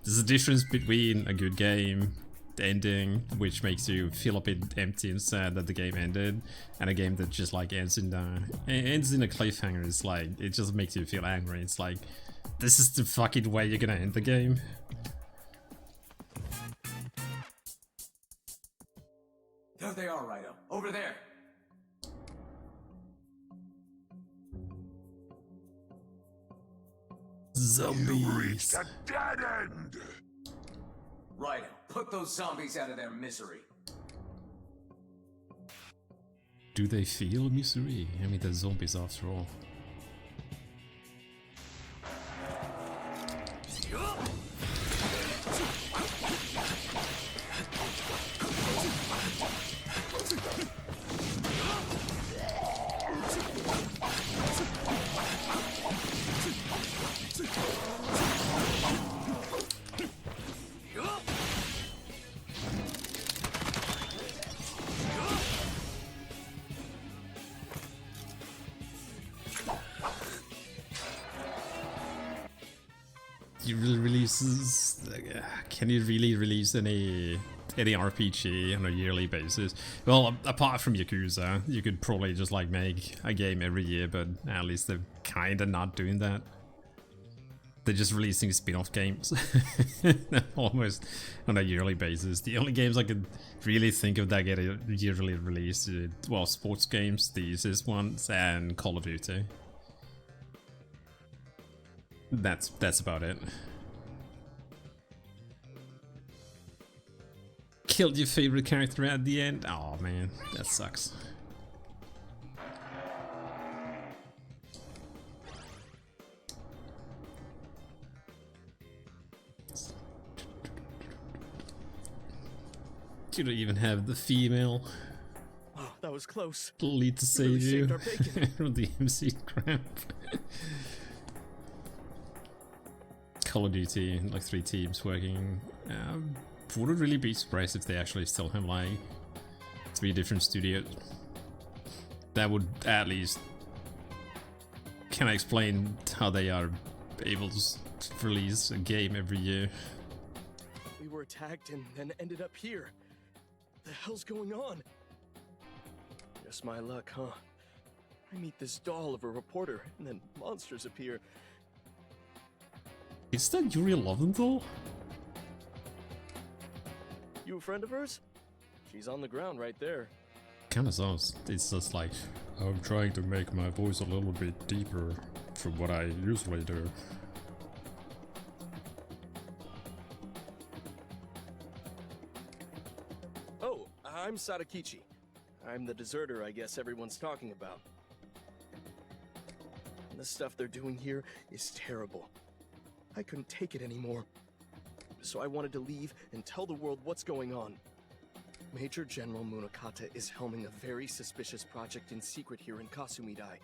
there's a difference between a good game ending, which makes you feel a bit empty and sad that the game ended, and a game that just like ends in a cliffhanger. It's like, it just makes you feel angry. It's like, this is the fucking way you're gonna end the game. There they are, Raidou. Over there. Zombies. A dead end. Raidou, put those zombies out of their misery. Do they feel misery? I mean, they're zombies after all. Can you really release any RPG on a yearly basis? Well, apart from Yakuza, you could probably just like make a game every year, but at least they're kinda not doing that. They're just releasing spin-off games almost on a yearly basis. The only games I could really think of that get a yearly release, well, sports games, the easiest ones, and Call of Duty. That's about it. Killed your favorite character at the end? Oh man, that sucks. You don't even have the female Oh, that was close. lead to save really you saved our bacon. from the MC crap. Call of Duty, like 3 teams working. Wouldn't really be surprised if they actually still have like 3 different studios. That would at least kind of explain how they are able to release a game every year. We were attacked and then ended up here. The hell's going on? Just my luck, huh? I meet this doll of a reporter, and then monsters appear. Is that Yuri Loventhal? You a friend of hers? She's on the ground right there. Kinda sounds, it's just like, I'm trying to make my voice a little bit deeper from what I usually do. Oh, I'm Sadakichi. I'm the deserter I guess everyone's talking about. The stuff they're doing here is terrible. I couldn't take it anymore. So I wanted to leave and tell the world what's going on. Major General Munakata is helming a very suspicious project in secret here in Kasumidai.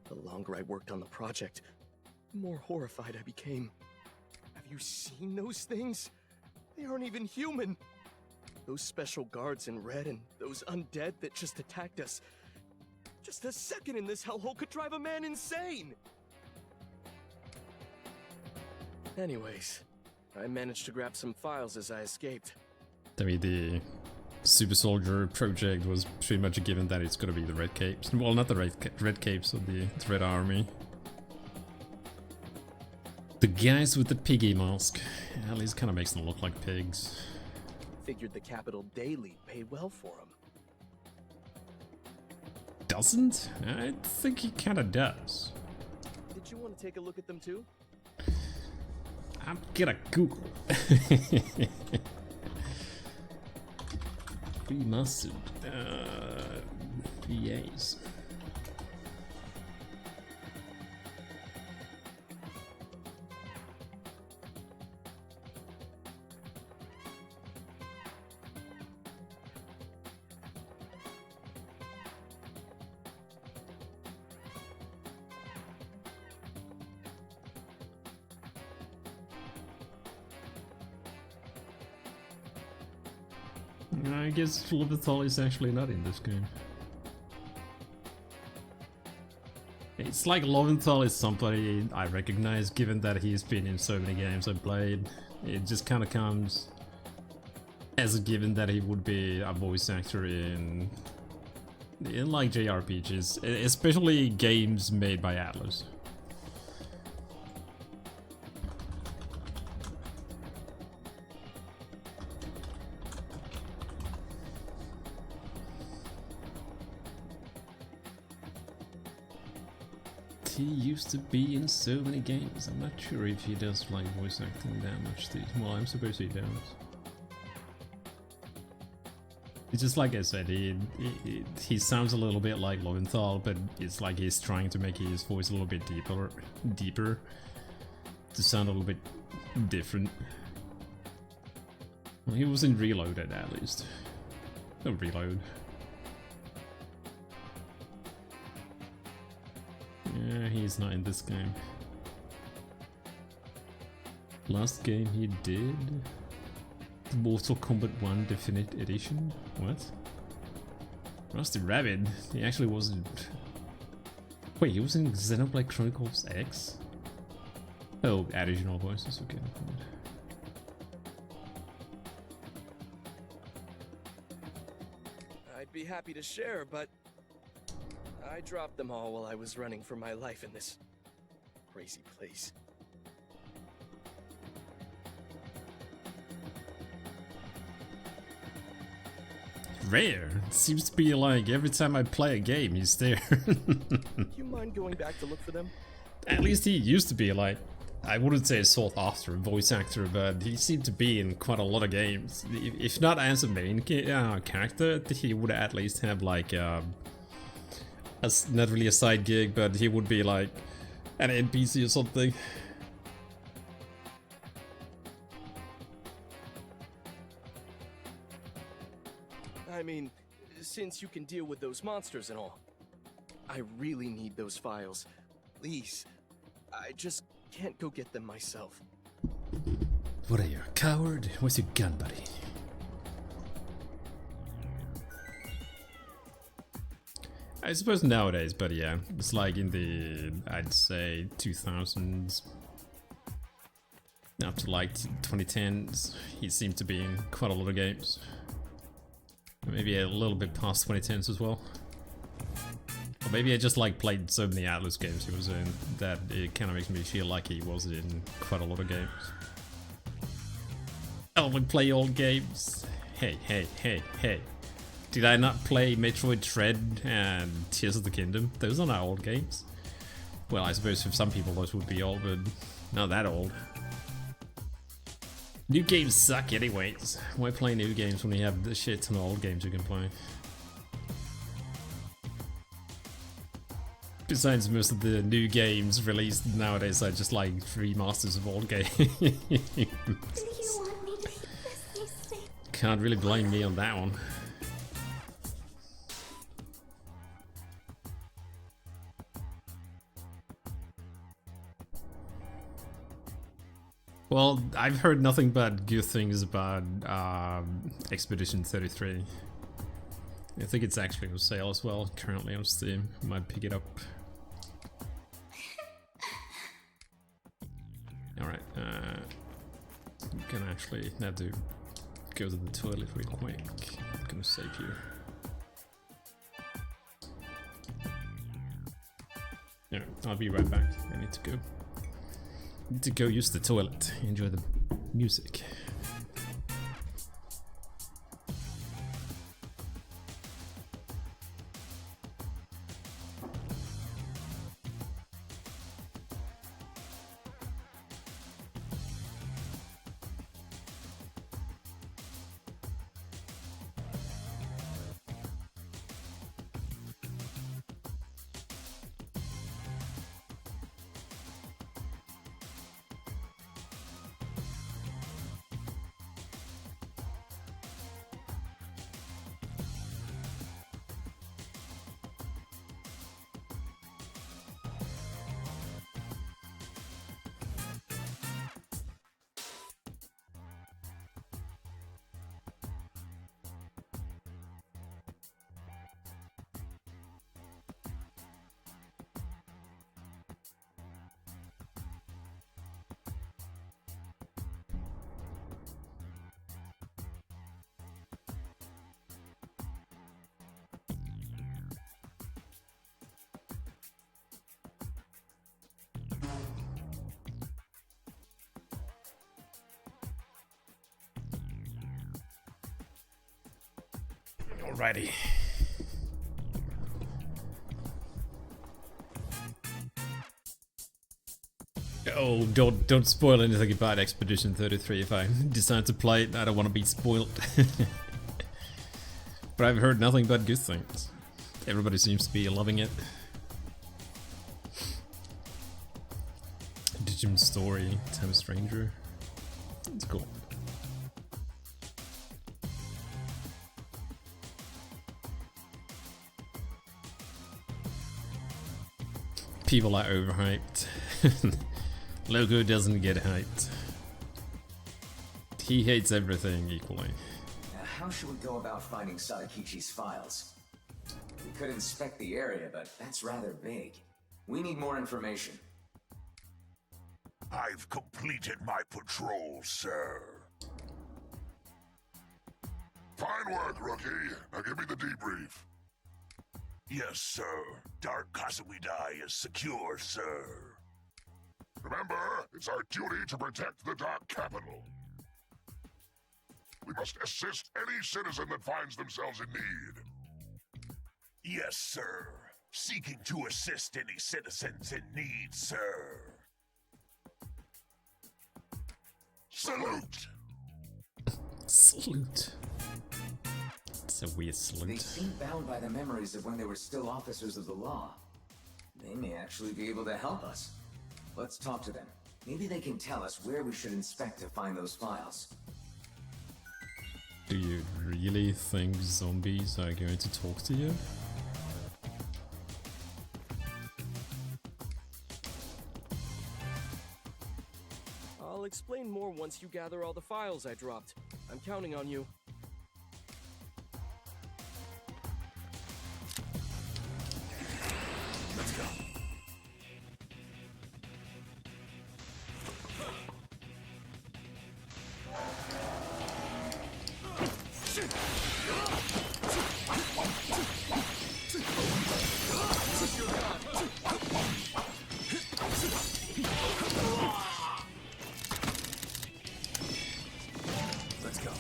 The longer I worked on the project, the more horrified I became. Have you seen those things? They aren't even human. Those special guards in red and those undead that just attacked us. Just a second in this hellhole could drive a man insane! Anyways, I managed to grab some files as I escaped. I mean, the Super Soldier project was pretty much a given that it's gonna be the Red Capes. Well, not the Red Capes, of the Red Army. The guys with the piggy mask. At least kind of makes them look like pigs. Figured the Capital Daily paid well for him. Doesn't? I think he kind of does. Did you want to take a look at them too? I'm gonna Google. Remastered. VAs. I guess Loventhal is actually not in this game. It's like Loventhal is somebody I recognize, given that he's been in so many games I've played. It just kind of comes as a given that he would be a voice actor in like JRPGs, especially games made by Atlas. He used to be in so many games. I'm not sure if he does like voice acting that much. Well, I'm supposed he does. It's just like I said, he sounds a little bit like Loventhal, but it's like he's trying to make his voice a little bit deeper, to sound a little bit different. Well, he was in Reloaded at least. No, Reload. Yeah, he's not in this game. Last game he did... Mortal Kombat 1 Definite Edition? What? Rusty Rabbit? He actually wasn't... Wait, he was in Xenoblade Chronicles X? Oh, additional voices, okay. I'd be happy to share, but I dropped them all while I was running for my life in this crazy place. Rare. It seems to be like every time I play a game, he's there. Do you mind going back to look for them? At least he used to be like, I wouldn't say a sought after voice actor, but he seemed to be in quite a lot of games. If not as a main character, he would at least have like not really a side gig, but he would be like an NPC or something. mean, since you can deal with those monsters and all. I really need those files. Please. I just can't go get them myself. What are you, a coward? Where's your gun, buddy? I suppose nowadays, but yeah, it's like in the, I'd say, 2000s up to like 2010s, he seemed to be in quite a lot of games. Maybe a little bit past 2010s as well. Or maybe I just like played so many Atlas games he was in that it kind of makes me feel like he was in quite a lot of games. I only play old games. Hey, hey, hey, hey. Did I not play Metroid Dread and Tears of the Kingdom? Those are not old games. Well, I suppose for some people those would be old, but not that old. New games suck anyways. Why play new games when you have the shit ton of old games you can play? Besides, most of the new games released nowadays are just like remasters of old games. Can't really blame me on that one. Well, I've heard nothing but good things about Expedition 33. I think it's actually on sale as well, currently on Steam. Might pick it up. Alright, I'm gonna actually have to go to the toilet real quick. I'm gonna save you. Yeah, I'll be right back. I need to go. Need to go use the toilet. Enjoy the music. Alrighty. Oh, don't spoil anything about Expedition 33 if I decide to play it. I don't want to be spoiled. But I've heard nothing but good things. Everybody seems to be loving it. Digimon Story, Time Stranger. It's cool. People are overhyped. Logo doesn't get hyped. He hates everything equally. Now, how should we go about finding Sadakichi's files? We could inspect the area, but that's rather big. We need more information. I've completed my patrol, sir. Fine work, rookie. Now give me the debrief. Yes, sir. Dark Kasumi-dai is secure, sir. Remember, it's our duty to protect the Dark Capital. We must assist any citizen that finds themselves in need. Yes, sir. Seeking to assist any citizens in need, sir. Salute! Salute. It's a weird salute. They seem bound by the memories of when they were still officers of the law. They may actually be able to help us. Let's talk to them. Maybe they can tell us where we should inspect to find those files. Do you really think zombies are going to talk to you? I'll explain more once you gather all the files I dropped. I'm counting on you. Let's go. Let's go.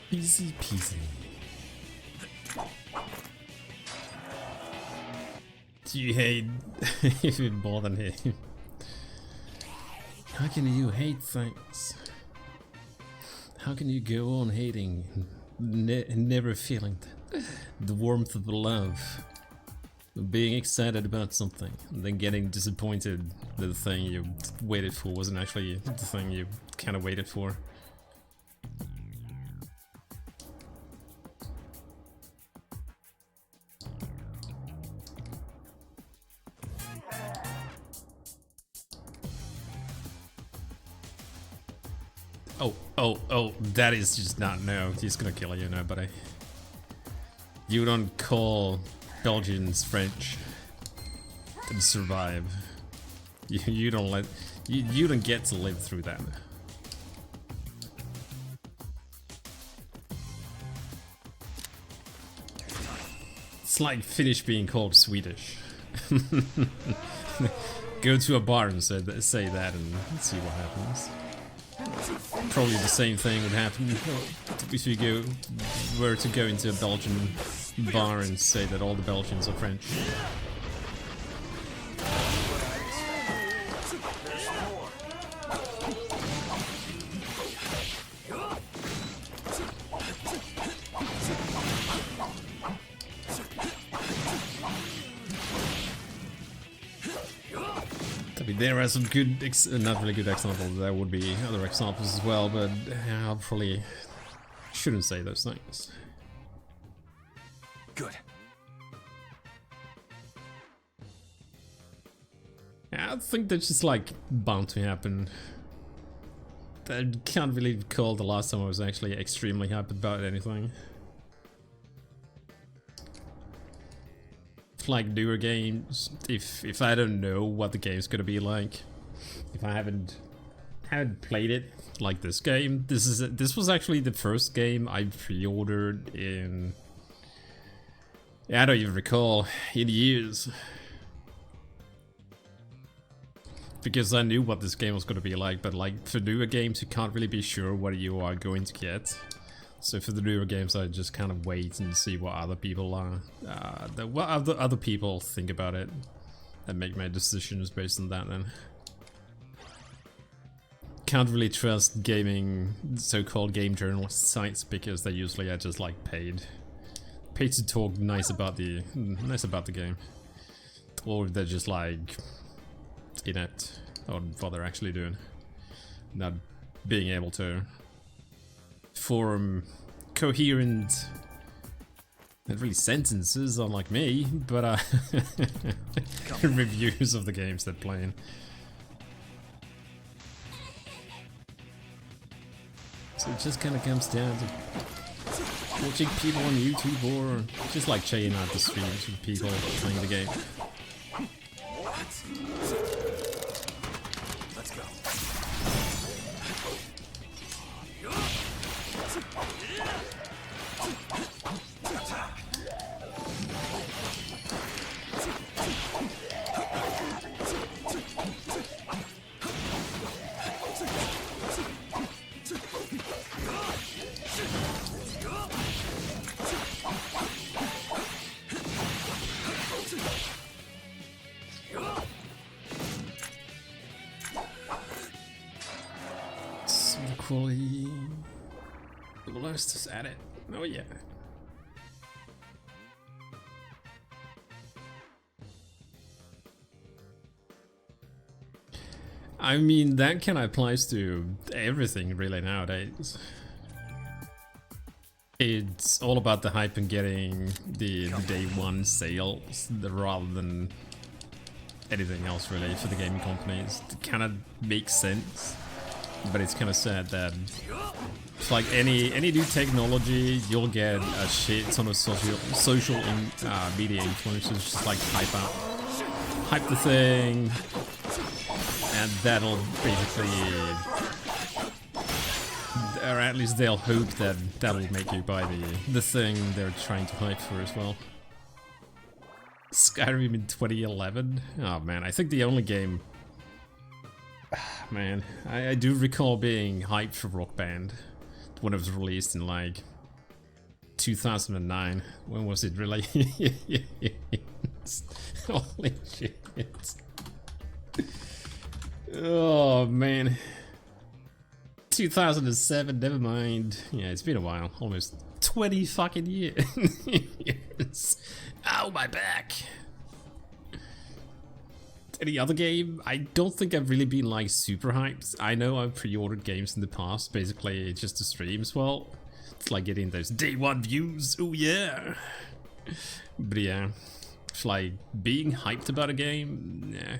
Easy peasy. Do you hate even more than him? How can you hate things? How can you go on hating, never feeling the warmth of love, being excited about something, and then getting disappointed that the thing you waited for wasn't actually the thing you kind of waited for? Oh, that is just not, no, he's gonna kill you, nobody. You don't call Belgians French and survive. You don't you don't get to live through that. It's like Finnish being called Swedish. Go to a bar and say that and see what happens. Probably the same thing would happen if you were to go into a Belgian bar and say that all the Belgians are French. There are some good, not really good examples, there would be other examples as well, but I probably shouldn't say those things. Good. I think that's just like bound to happen. I can't really recall the last time I was actually extremely happy about anything. Like newer games, if I don't know what the game's gonna be like, if I haven't played it, like this game, this was actually the first game I pre-ordered in, I don't even recall, in years, because I knew what this game was gonna be like. But like for newer games, you can't really be sure what you are going to get. So for the newer games, I just kind of wait and see what other people what other people think about it, and make my decisions based on that. Then can't really trust gaming, so-called game journalist sites, because they usually are just like paid to talk nice about the game, or they're just like inept on what they're actually doing, not being able to form coherent, not really sentences, unlike me, but reviews of the games they're playing. So it just kind of comes down to watching people on YouTube, or just like checking out the streams of people playing the game. Let's go. Quality. Let's just add it. Oh yeah. I mean, that kind of applies to everything really nowadays. It's all about the hype and getting the day one sales rather than anything else really for the gaming companies. It kind of makes sense, but it's kind of sad that it's like any new technology, you'll get a shit ton of social media influencers just like hype the thing, and that'll basically, or at least they'll hope that that'll make you buy the thing they're trying to hype for as well. Skyrim in 2011? Oh man, I think the only game... Man, I do recall being hyped for Rock Band when it was released in like 2009. When was it released? Holy shit. Oh man. 2007, never mind. Yeah, it's been a while. Almost 20 fucking years. Ow, my back. Any other game? I don't think I've really been like super hyped. I know I've pre-ordered games in the past, basically just to stream as well. It's like getting those day one views. Oh yeah. But yeah, it's like being hyped about a game. Yeah.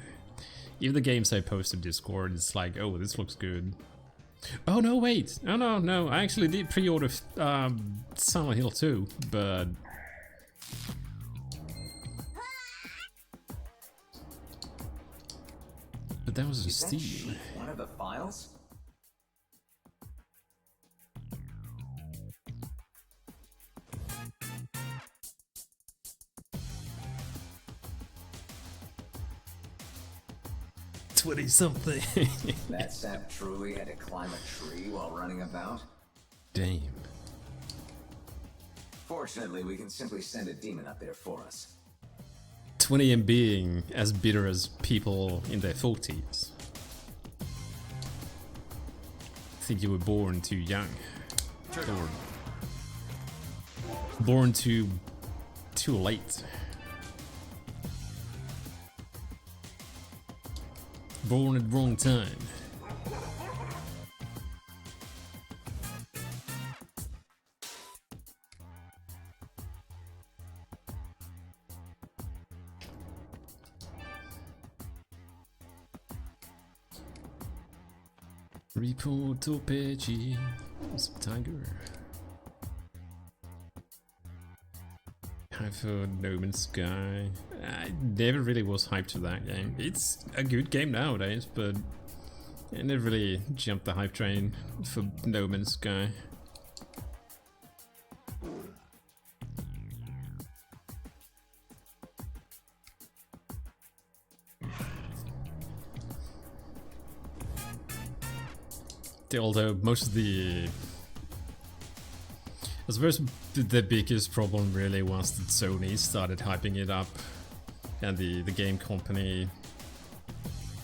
Even the games I post to Discord, it's like, oh, this looks good. Oh no, wait. Oh no. I actually did pre-order Silent Hill 2, but that was a Steam. One of the files? Something. That sap truly had to climb a tree while running about? Damn. Fortunately, we can simply send a demon up there for us. 20 and being as bitter as people in their 40s. I think you were born too young. Or born too late. Born at the wrong time. Report to Peggy. It's a tiger. Hype for No Man's Sky. I never really was hyped for that game. It's a good game nowadays, but I never really jumped the hype train for No Man's Sky. Although most of the... I suppose the biggest problem really was that Sony started hyping it up, and the game company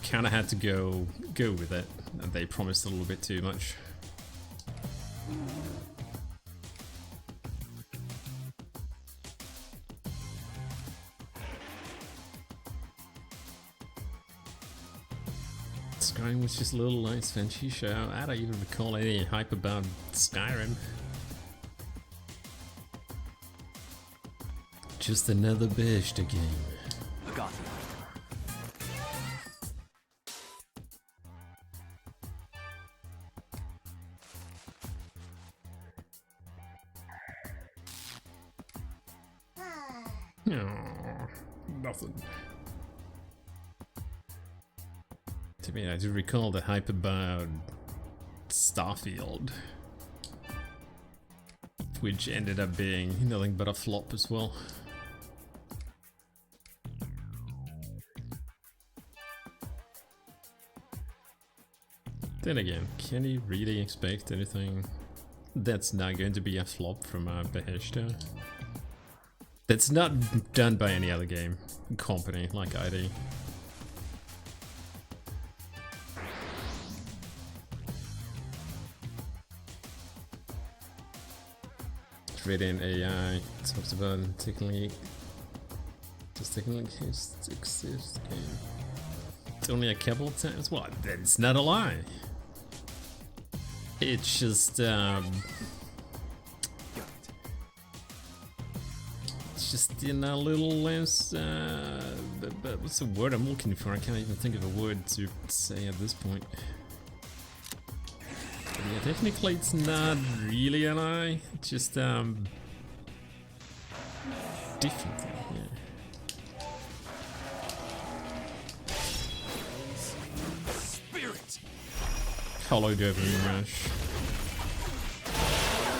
kind of had to go with it, and they promised a little bit too much. Skyrim was just a little nice fancy show. I don't even recall any hype about Skyrim. Just another Bethesda game. I got you. No, nothing. To me, I do recall the hype about Starfield, which ended up being nothing but a flop as well. Then again, can you really expect anything that's not going to be a flop from Bethesda? That's not done by any other game company like ID. Radiant AI talks about taking his exist game. only a couple of times. Well, that's not a lie. It's just in a little less. But what's the word I'm looking for? I can't even think of a word to say at this point. But yeah, technically it's not really a lie. It's just different. Yeah. Spirit. Hollow dopamine rush.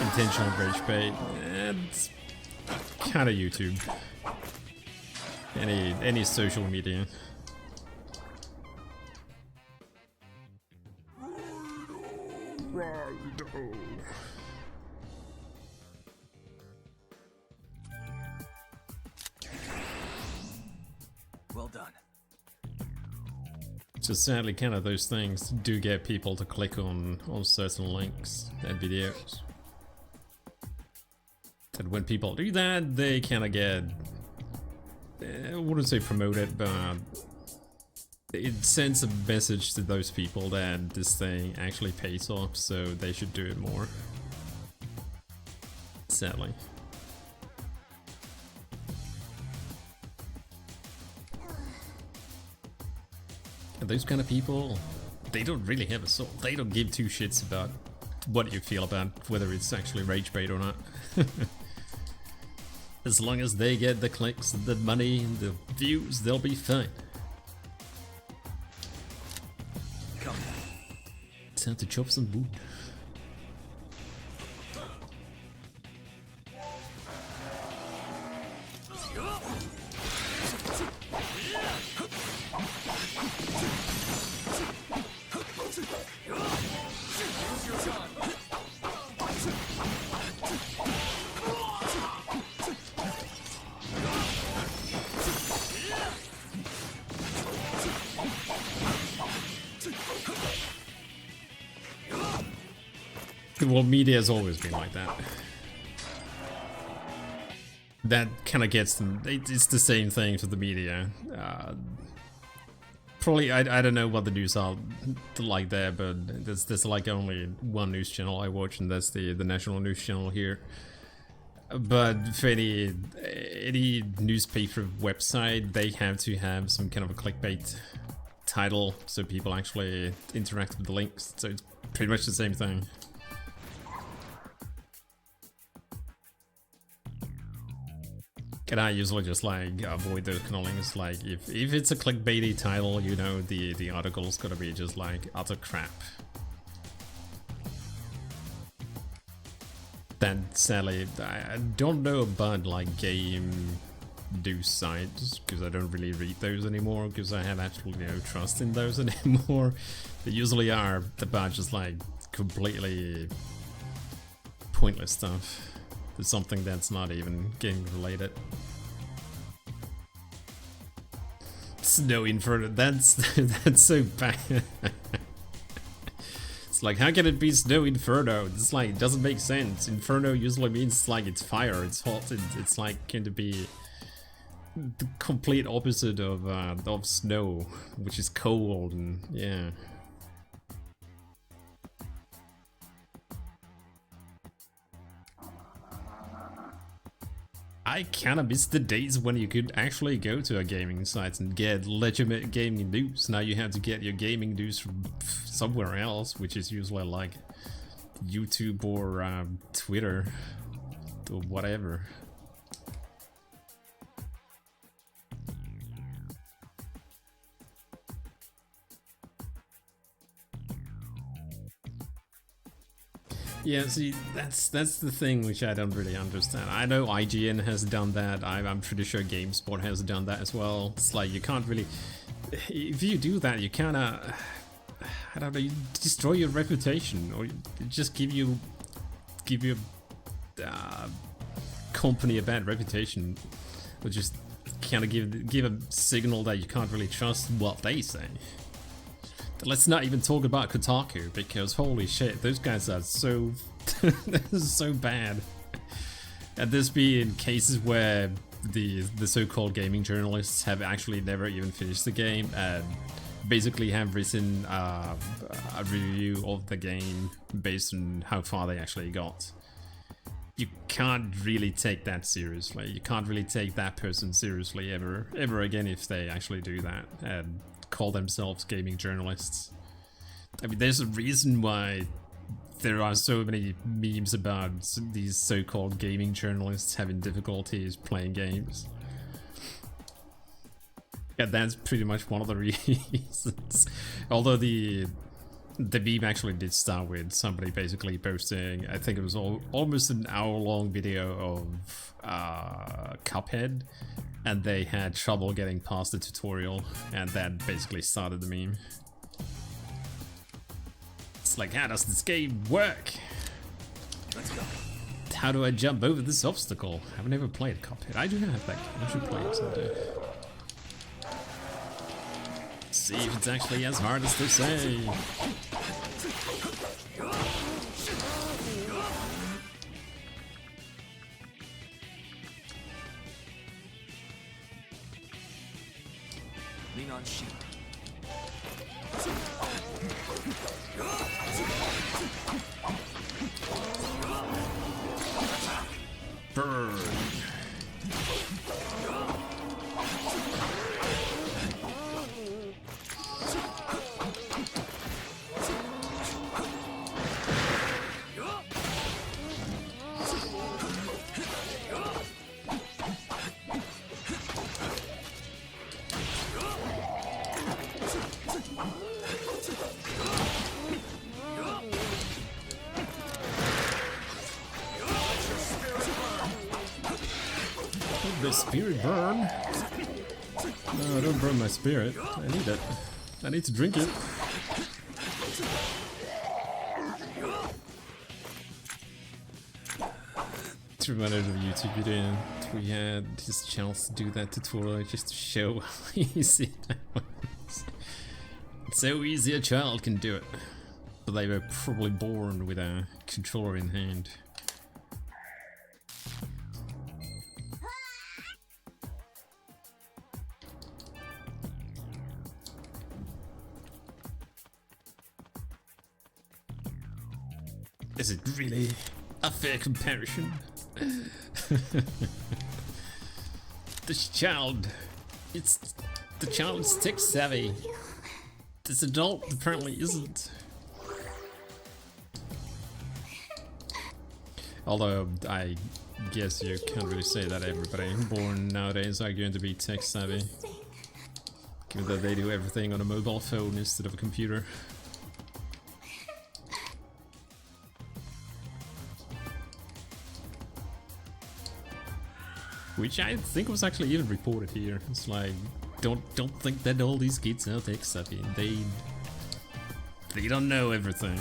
Intentional rage bait. It's kind of YouTube. Any social media. Raidou. Well done. So sadly, kind of those things do get people to click on certain links and videos. And when people do that, they kind of get, I wouldn't say promoted, but it sends a message to those people that this thing actually pays off, so they should do it more. Sadly. And those kind of people, they don't really have a soul. They don't give two shits about what you feel about whether it's actually rage bait or not. As long as they get the clicks, the money, the views, they'll be fine. Come. Time to chop some wood. Well, media has always been like that. That kind of gets them. It's the same thing for the media. Probably, I don't know what the news are like there, but there's like only one news channel I watch, and that's the national news channel here. But for any newspaper website, they have to have some kind of a clickbait title, so people actually interact with the links. So it's pretty much the same thing. And I usually just like avoid those kind of links. Like if it's a clickbaity title, you know the article's gonna be just like utter crap. Then sadly, I don't know about like game news sites because I don't really read those anymore because I have actually no trust in those anymore. They usually are about just like completely pointless stuff. There's something that's not even game related. Snow Inferno, that's so bad. It's like, how can it be Snow Inferno? It's like, it doesn't make sense. Inferno usually means like it's fire, it's hot, it's like going to be the complete opposite of snow, which is cold and yeah. I kinda miss the days when you could actually go to a gaming site and get legitimate gaming news. Now you have to get your gaming news from somewhere else, which is usually like YouTube or Twitter or whatever. Yeah, see, that's the thing which I don't really understand. I know IGN has done that, I'm pretty sure GameSpot has done that as well. It's like, you can't really... If you do that, you kinda... I don't know, you destroy your reputation, or just give your company a bad reputation, or just kinda give a signal that you can't really trust what they say. Let's not even talk about Kotaku, because holy shit, those guys are so so bad. And this be in cases where the so-called gaming journalists have actually never even finished the game, and basically have written a review of the game based on how far they actually got. You can't really take that seriously. You can't really take that person seriously ever again if they actually do that and call themselves gaming journalists. I mean, there's a reason why there are so many memes about these so-called gaming journalists having difficulties playing games. Yeah, that's pretty much one of the reasons. Although the meme actually did start with somebody basically posting, I think it was almost an hour-long video of Cuphead, and they had trouble getting past the tutorial, and that basically started the meme. It's like, how does this game work? Let's go. How do I jump over this obstacle? I've never played Cuphead. I do have that game. I should play it someday. See if it's actually as hard as they say. Lean on sheep. Burn. The spirit burn? No, don't burn my spirit. I need it. I need to drink it. It's reminded of a YouTube video. We had his chance to do that tutorial just to show how easy that was. It's so easy a child can do it. But they were probably born with a controller in hand. Is it really a fair comparison? This child, the child's tech savvy. This adult apparently isn't. Although I guess you can't really say that everybody born nowadays are going to be tech savvy, given that they do everything on a mobile phone instead of a computer. Which I think was actually even reported here. It's like, don't think that all these kids are tech savvy. They don't know everything.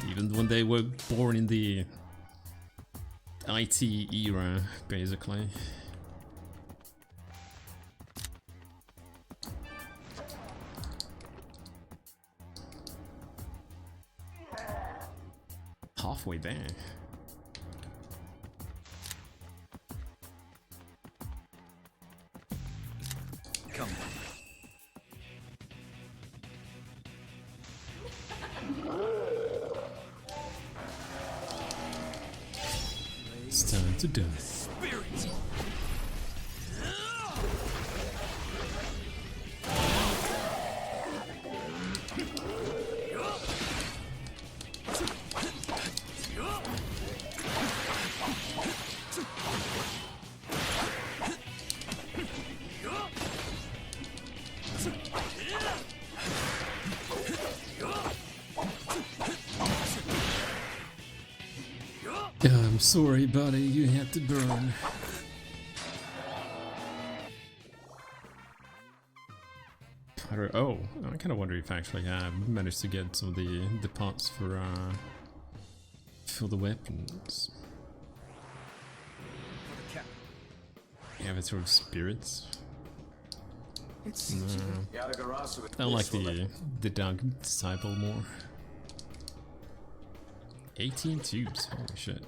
Even when they were born in the IT era, basically. Halfway there. Come. It's time to die. Spirits. I'm sorry, buddy, you had to burn. Oh, I kind of wonder if actually I managed to get some of the parts for the weapons. Yeah, but sort of spirits. No. I like the Dark Disciple more. 18 tubes, holy shit.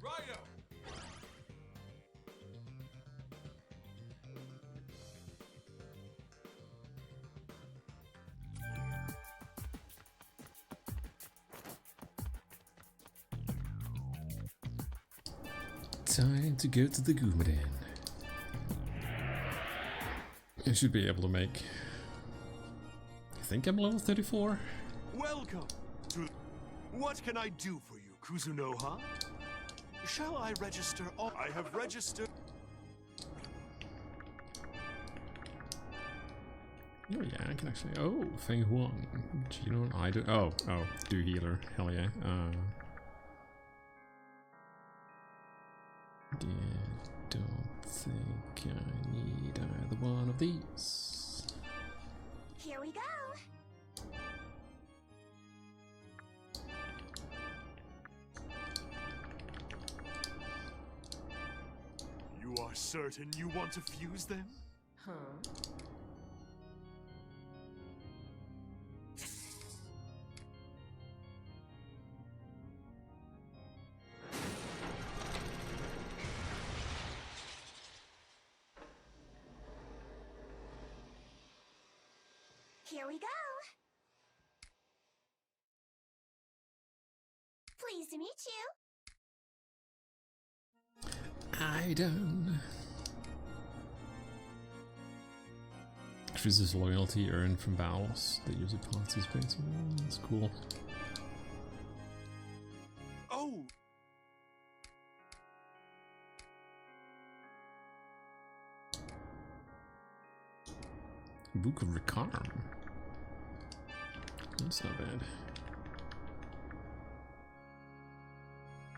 Raidou! Time to go to the Goomadan. I should be able to make... I think I'm level 34? Welcome to... What can I do for you, Kuzunoha? Shall I register all... I have registered... Oh yeah, I can actually... Oh, Feng Huang. You know what I do? Oh, do healer. Hell yeah. Yeah, don't think I need either one of these. Here we go. You are certain you want to fuse them? Huh? Here we go. Pleased to meet you. I don't. Increases loyalty earned from battles that user participates in. That's cool. Oh! Book of Recarm. That's not bad.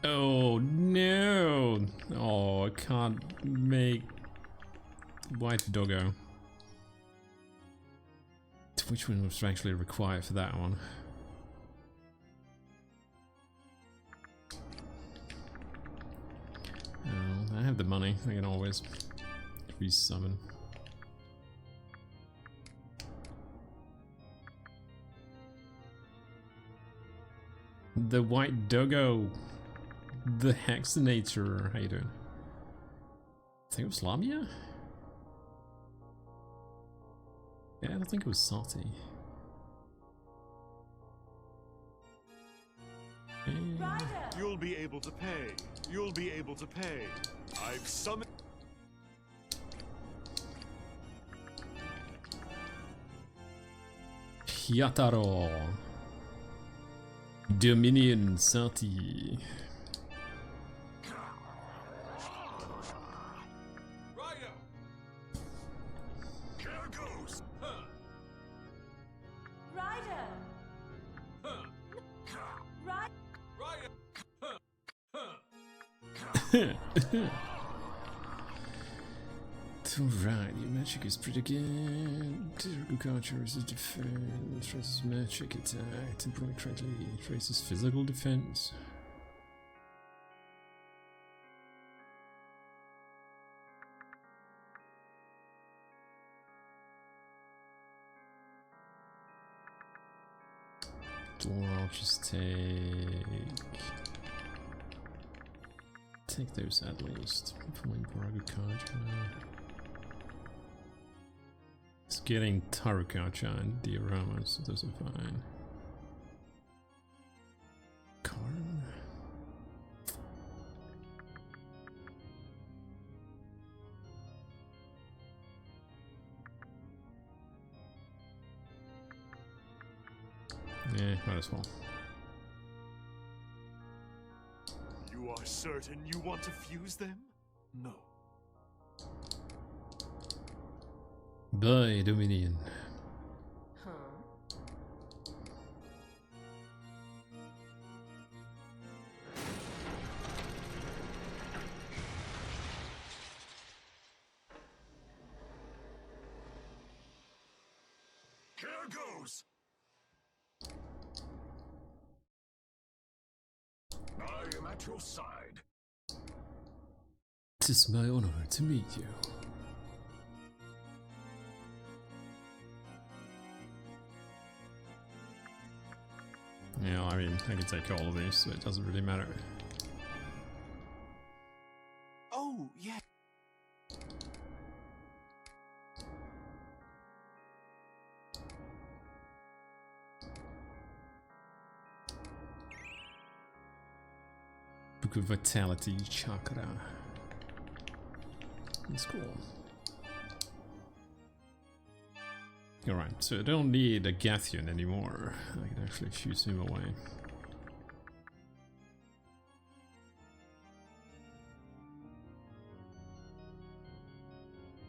Oh no! Oh, I can't make White Doggo. Which one was actually required for that one? Oh, I have the money. I can always resummon. The White Doggo, the Hexinator. How you doing? I think it was Lamia? Yeah, I don't think it was Salty. You'll be able to pay. You'll be able to pay. I've summoned... Hyataro. Dominion Salty. Alright, your magic is pretty good. Agriculture is a defense, raises magic attack, temporarily correctly, raises physical defense. I'll just take those at least. It's getting Tarukacha and Dioramas, so those are fine. Karn? Yeah, might as well. You are certain you want to fuse them? No. Bye, Dominion. Huh? Here goes! I am at your side. It is my honor to meet you. Yeah, I mean, I can take all of these, so it doesn't really matter. Oh, yeah. Book of Vitality Chakra. That's cool. Alright, so I don't need a Gathian anymore. I can actually shoot him away.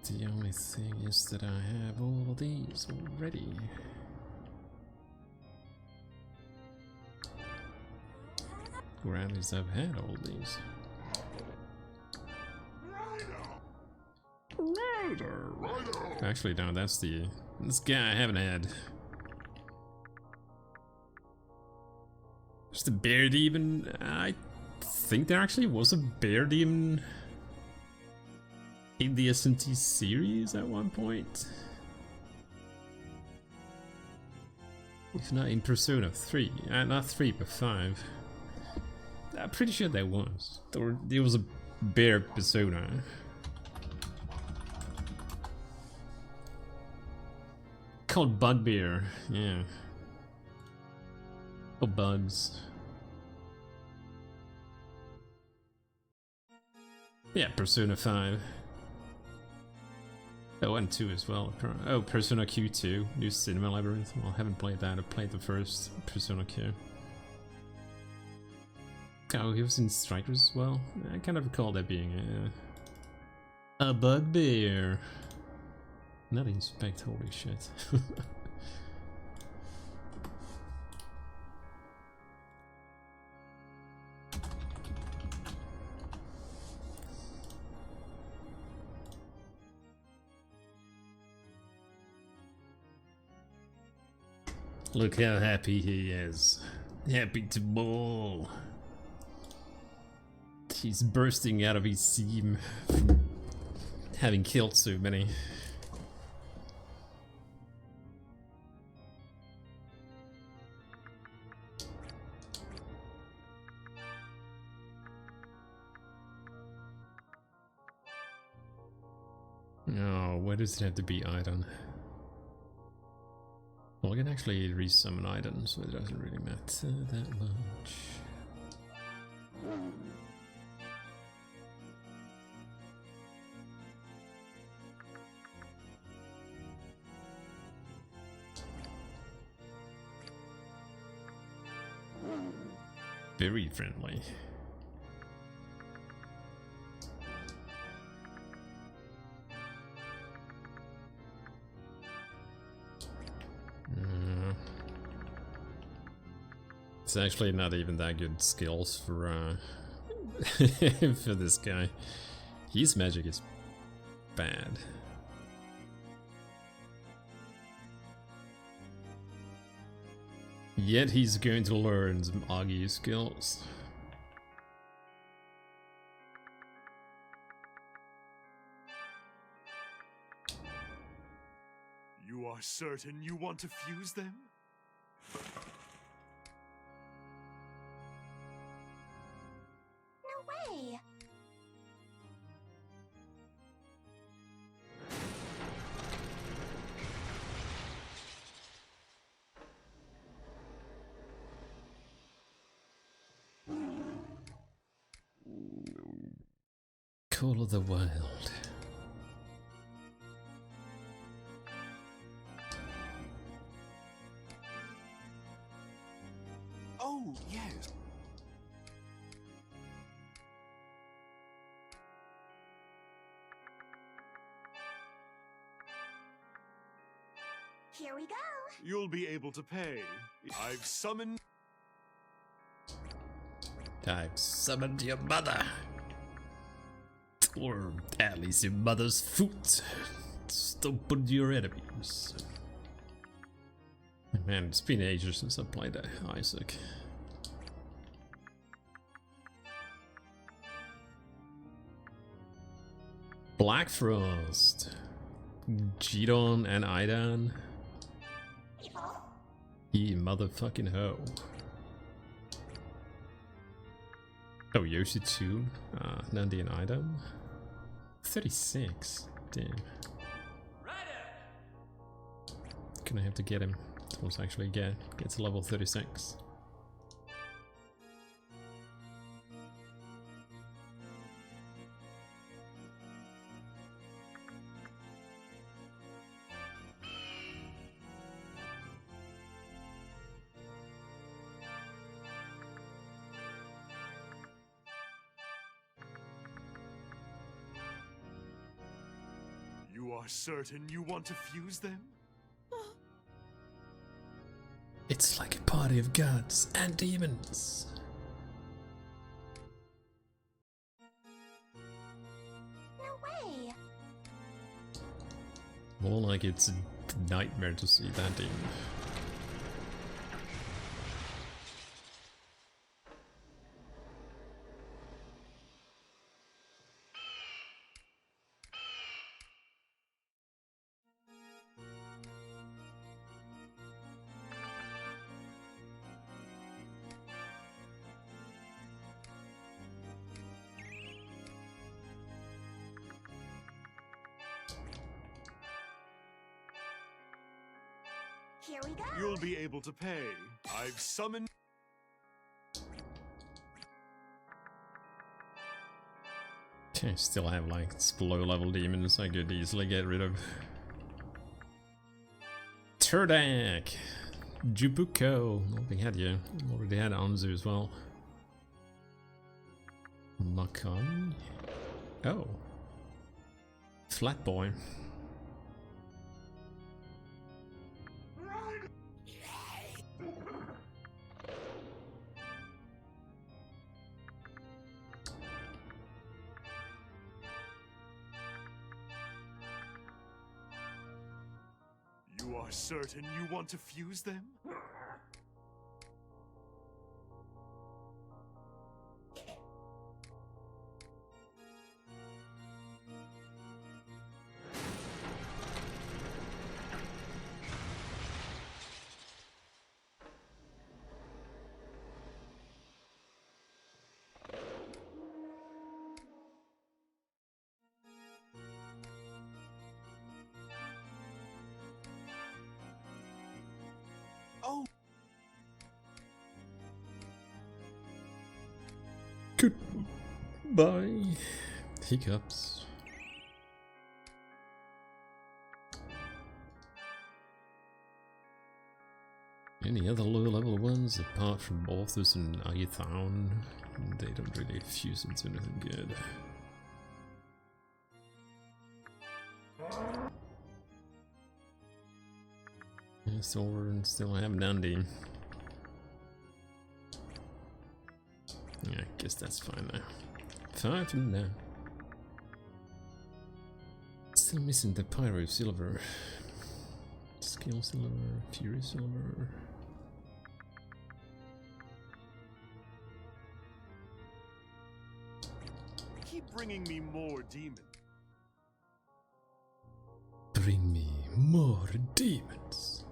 The only thing is that I have all these already. Granted, I've had all these. Raidou! Actually, no, that's this guy I haven't had. Just the bear demon. I think there actually was a bear demon in the SMT series at one point. If not in Persona 3. Not 3, but 5. I'm pretty sure there was. There was a bear persona. Called Bugbear, yeah. Or Bugs. Yeah, Persona 5. Oh, and 2 as well. Oh, Persona Q2, New Cinema Labyrinth. Well, I haven't played that. I played the first Persona Q. Oh, he was in Strikers as well. I kind of recall that being a bugbear. Not inspect, holy shit. Look how happy he is. Happy to ball. He's bursting out of his seam from having killed so many. Oh, why does it have to be Idon? Well, I can actually resummon Idon, so it doesn't really matter that much. Very friendly. It's actually not even that good skills for for this guy. His magic is bad. Yet he's going to learn some Agi skills. You are certain you want to fuse them? No way! Call of the Wild. Oh, yes. Here we go. You'll be able to pay. I've summoned... I've summoned your mother. Or at least your mother's foot. Stump your enemies. Man, it's been ages since I played Isaac. Black Frost. Gidon and Idan. Ye motherfucking ho. Oh, Yoshi 2, Nandi and Idan. 36. Damn. Gonna have to get him. Let's actually get to level 36. You are certain you want to fuse them? It's like a party of gods and demons. No way. More like it's a nightmare to see that demon. Here we go. You'll be able to pay. I've summoned... I still have like low level demons I could easily get rid of. Turdak! Jubuko! Oh, we had you. Already had Anzu as well. Makai? Oh. Flatboy. You are certain you want to fuse them? Oh! Goodbye. Hiccups. Any other low level ones apart from Orthus and Ayathown? They don't really fuse into anything good. Yeah, still have Nandi. Yeah, I guess that's fine now. Fine for now. Still missing the Pyro Silver. Skill Silver, Fury Silver. Keep bringing me more demons. Bring me more demons.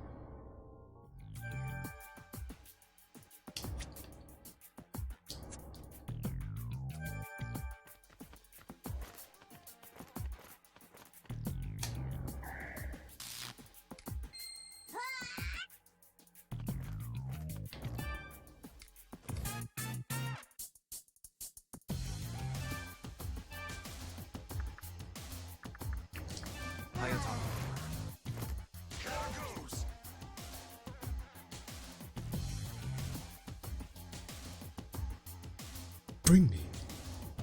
Bring me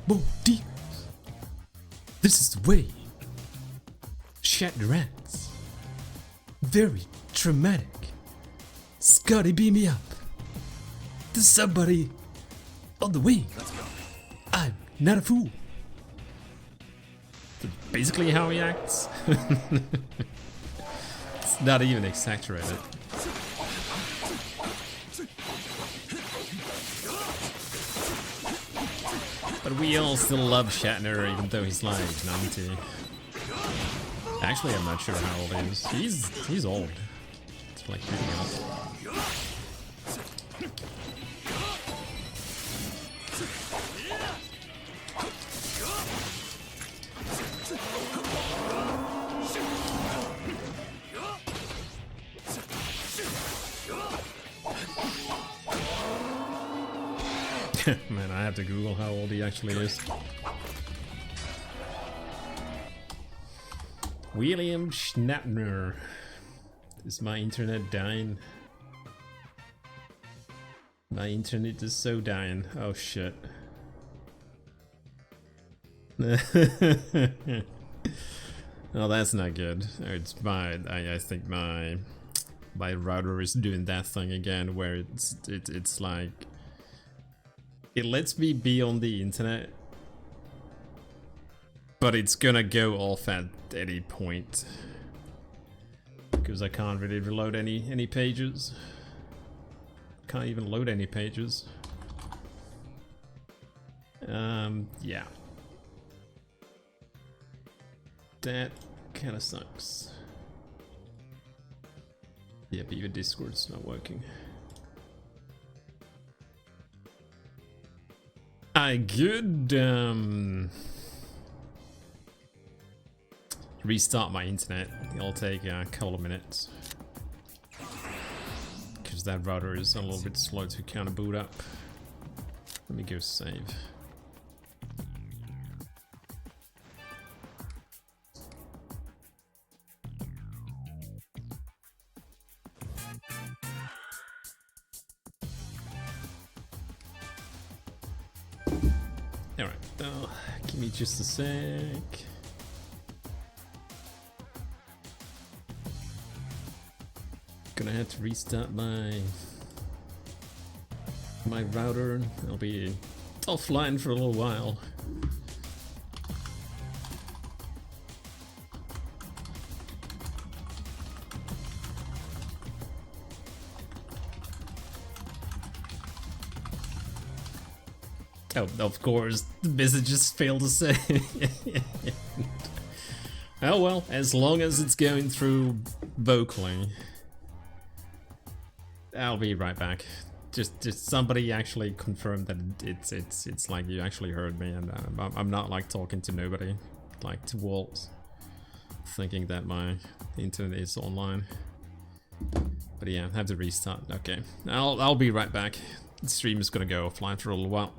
more demons. This is the way. Shatterants. Very traumatic. Scotty, beam me up. There's somebody on the wing. I'm not a fool. That's basically how he acts. It's not even exaggerated. But we all still love Shatner, even though he's like 90. Actually, I'm not sure how old he is. He's old. It's like pretty old. Man, I have to Google how old he actually is. William Shatner. Is my internet dying? My internet is so dying. Oh shit. Oh, that's not good. It's I think my router is doing that thing again, where it's like it lets me be on the internet, but it's gonna go off at any point because I can't really reload any pages. Can't even load any pages. Yeah. That kind of sucks. Yep, even Discord's not working. I could restart my internet. It'll take a couple of minutes because that router is a little bit slow to kind of boot up. Let me go save. Alright, give me just a sec. Gonna have to restart my router. I'll be offline for a little while. Oh, of course, the messages fail to say. Oh well, as long as it's going through vocally. I'll be right back. Just somebody actually confirmed that it's like you actually heard me, and I'm not like talking to nobody, like to walls, thinking that my internet is online. But yeah, I have to restart. Okay, I'll be right back. The stream is gonna go offline for a little while.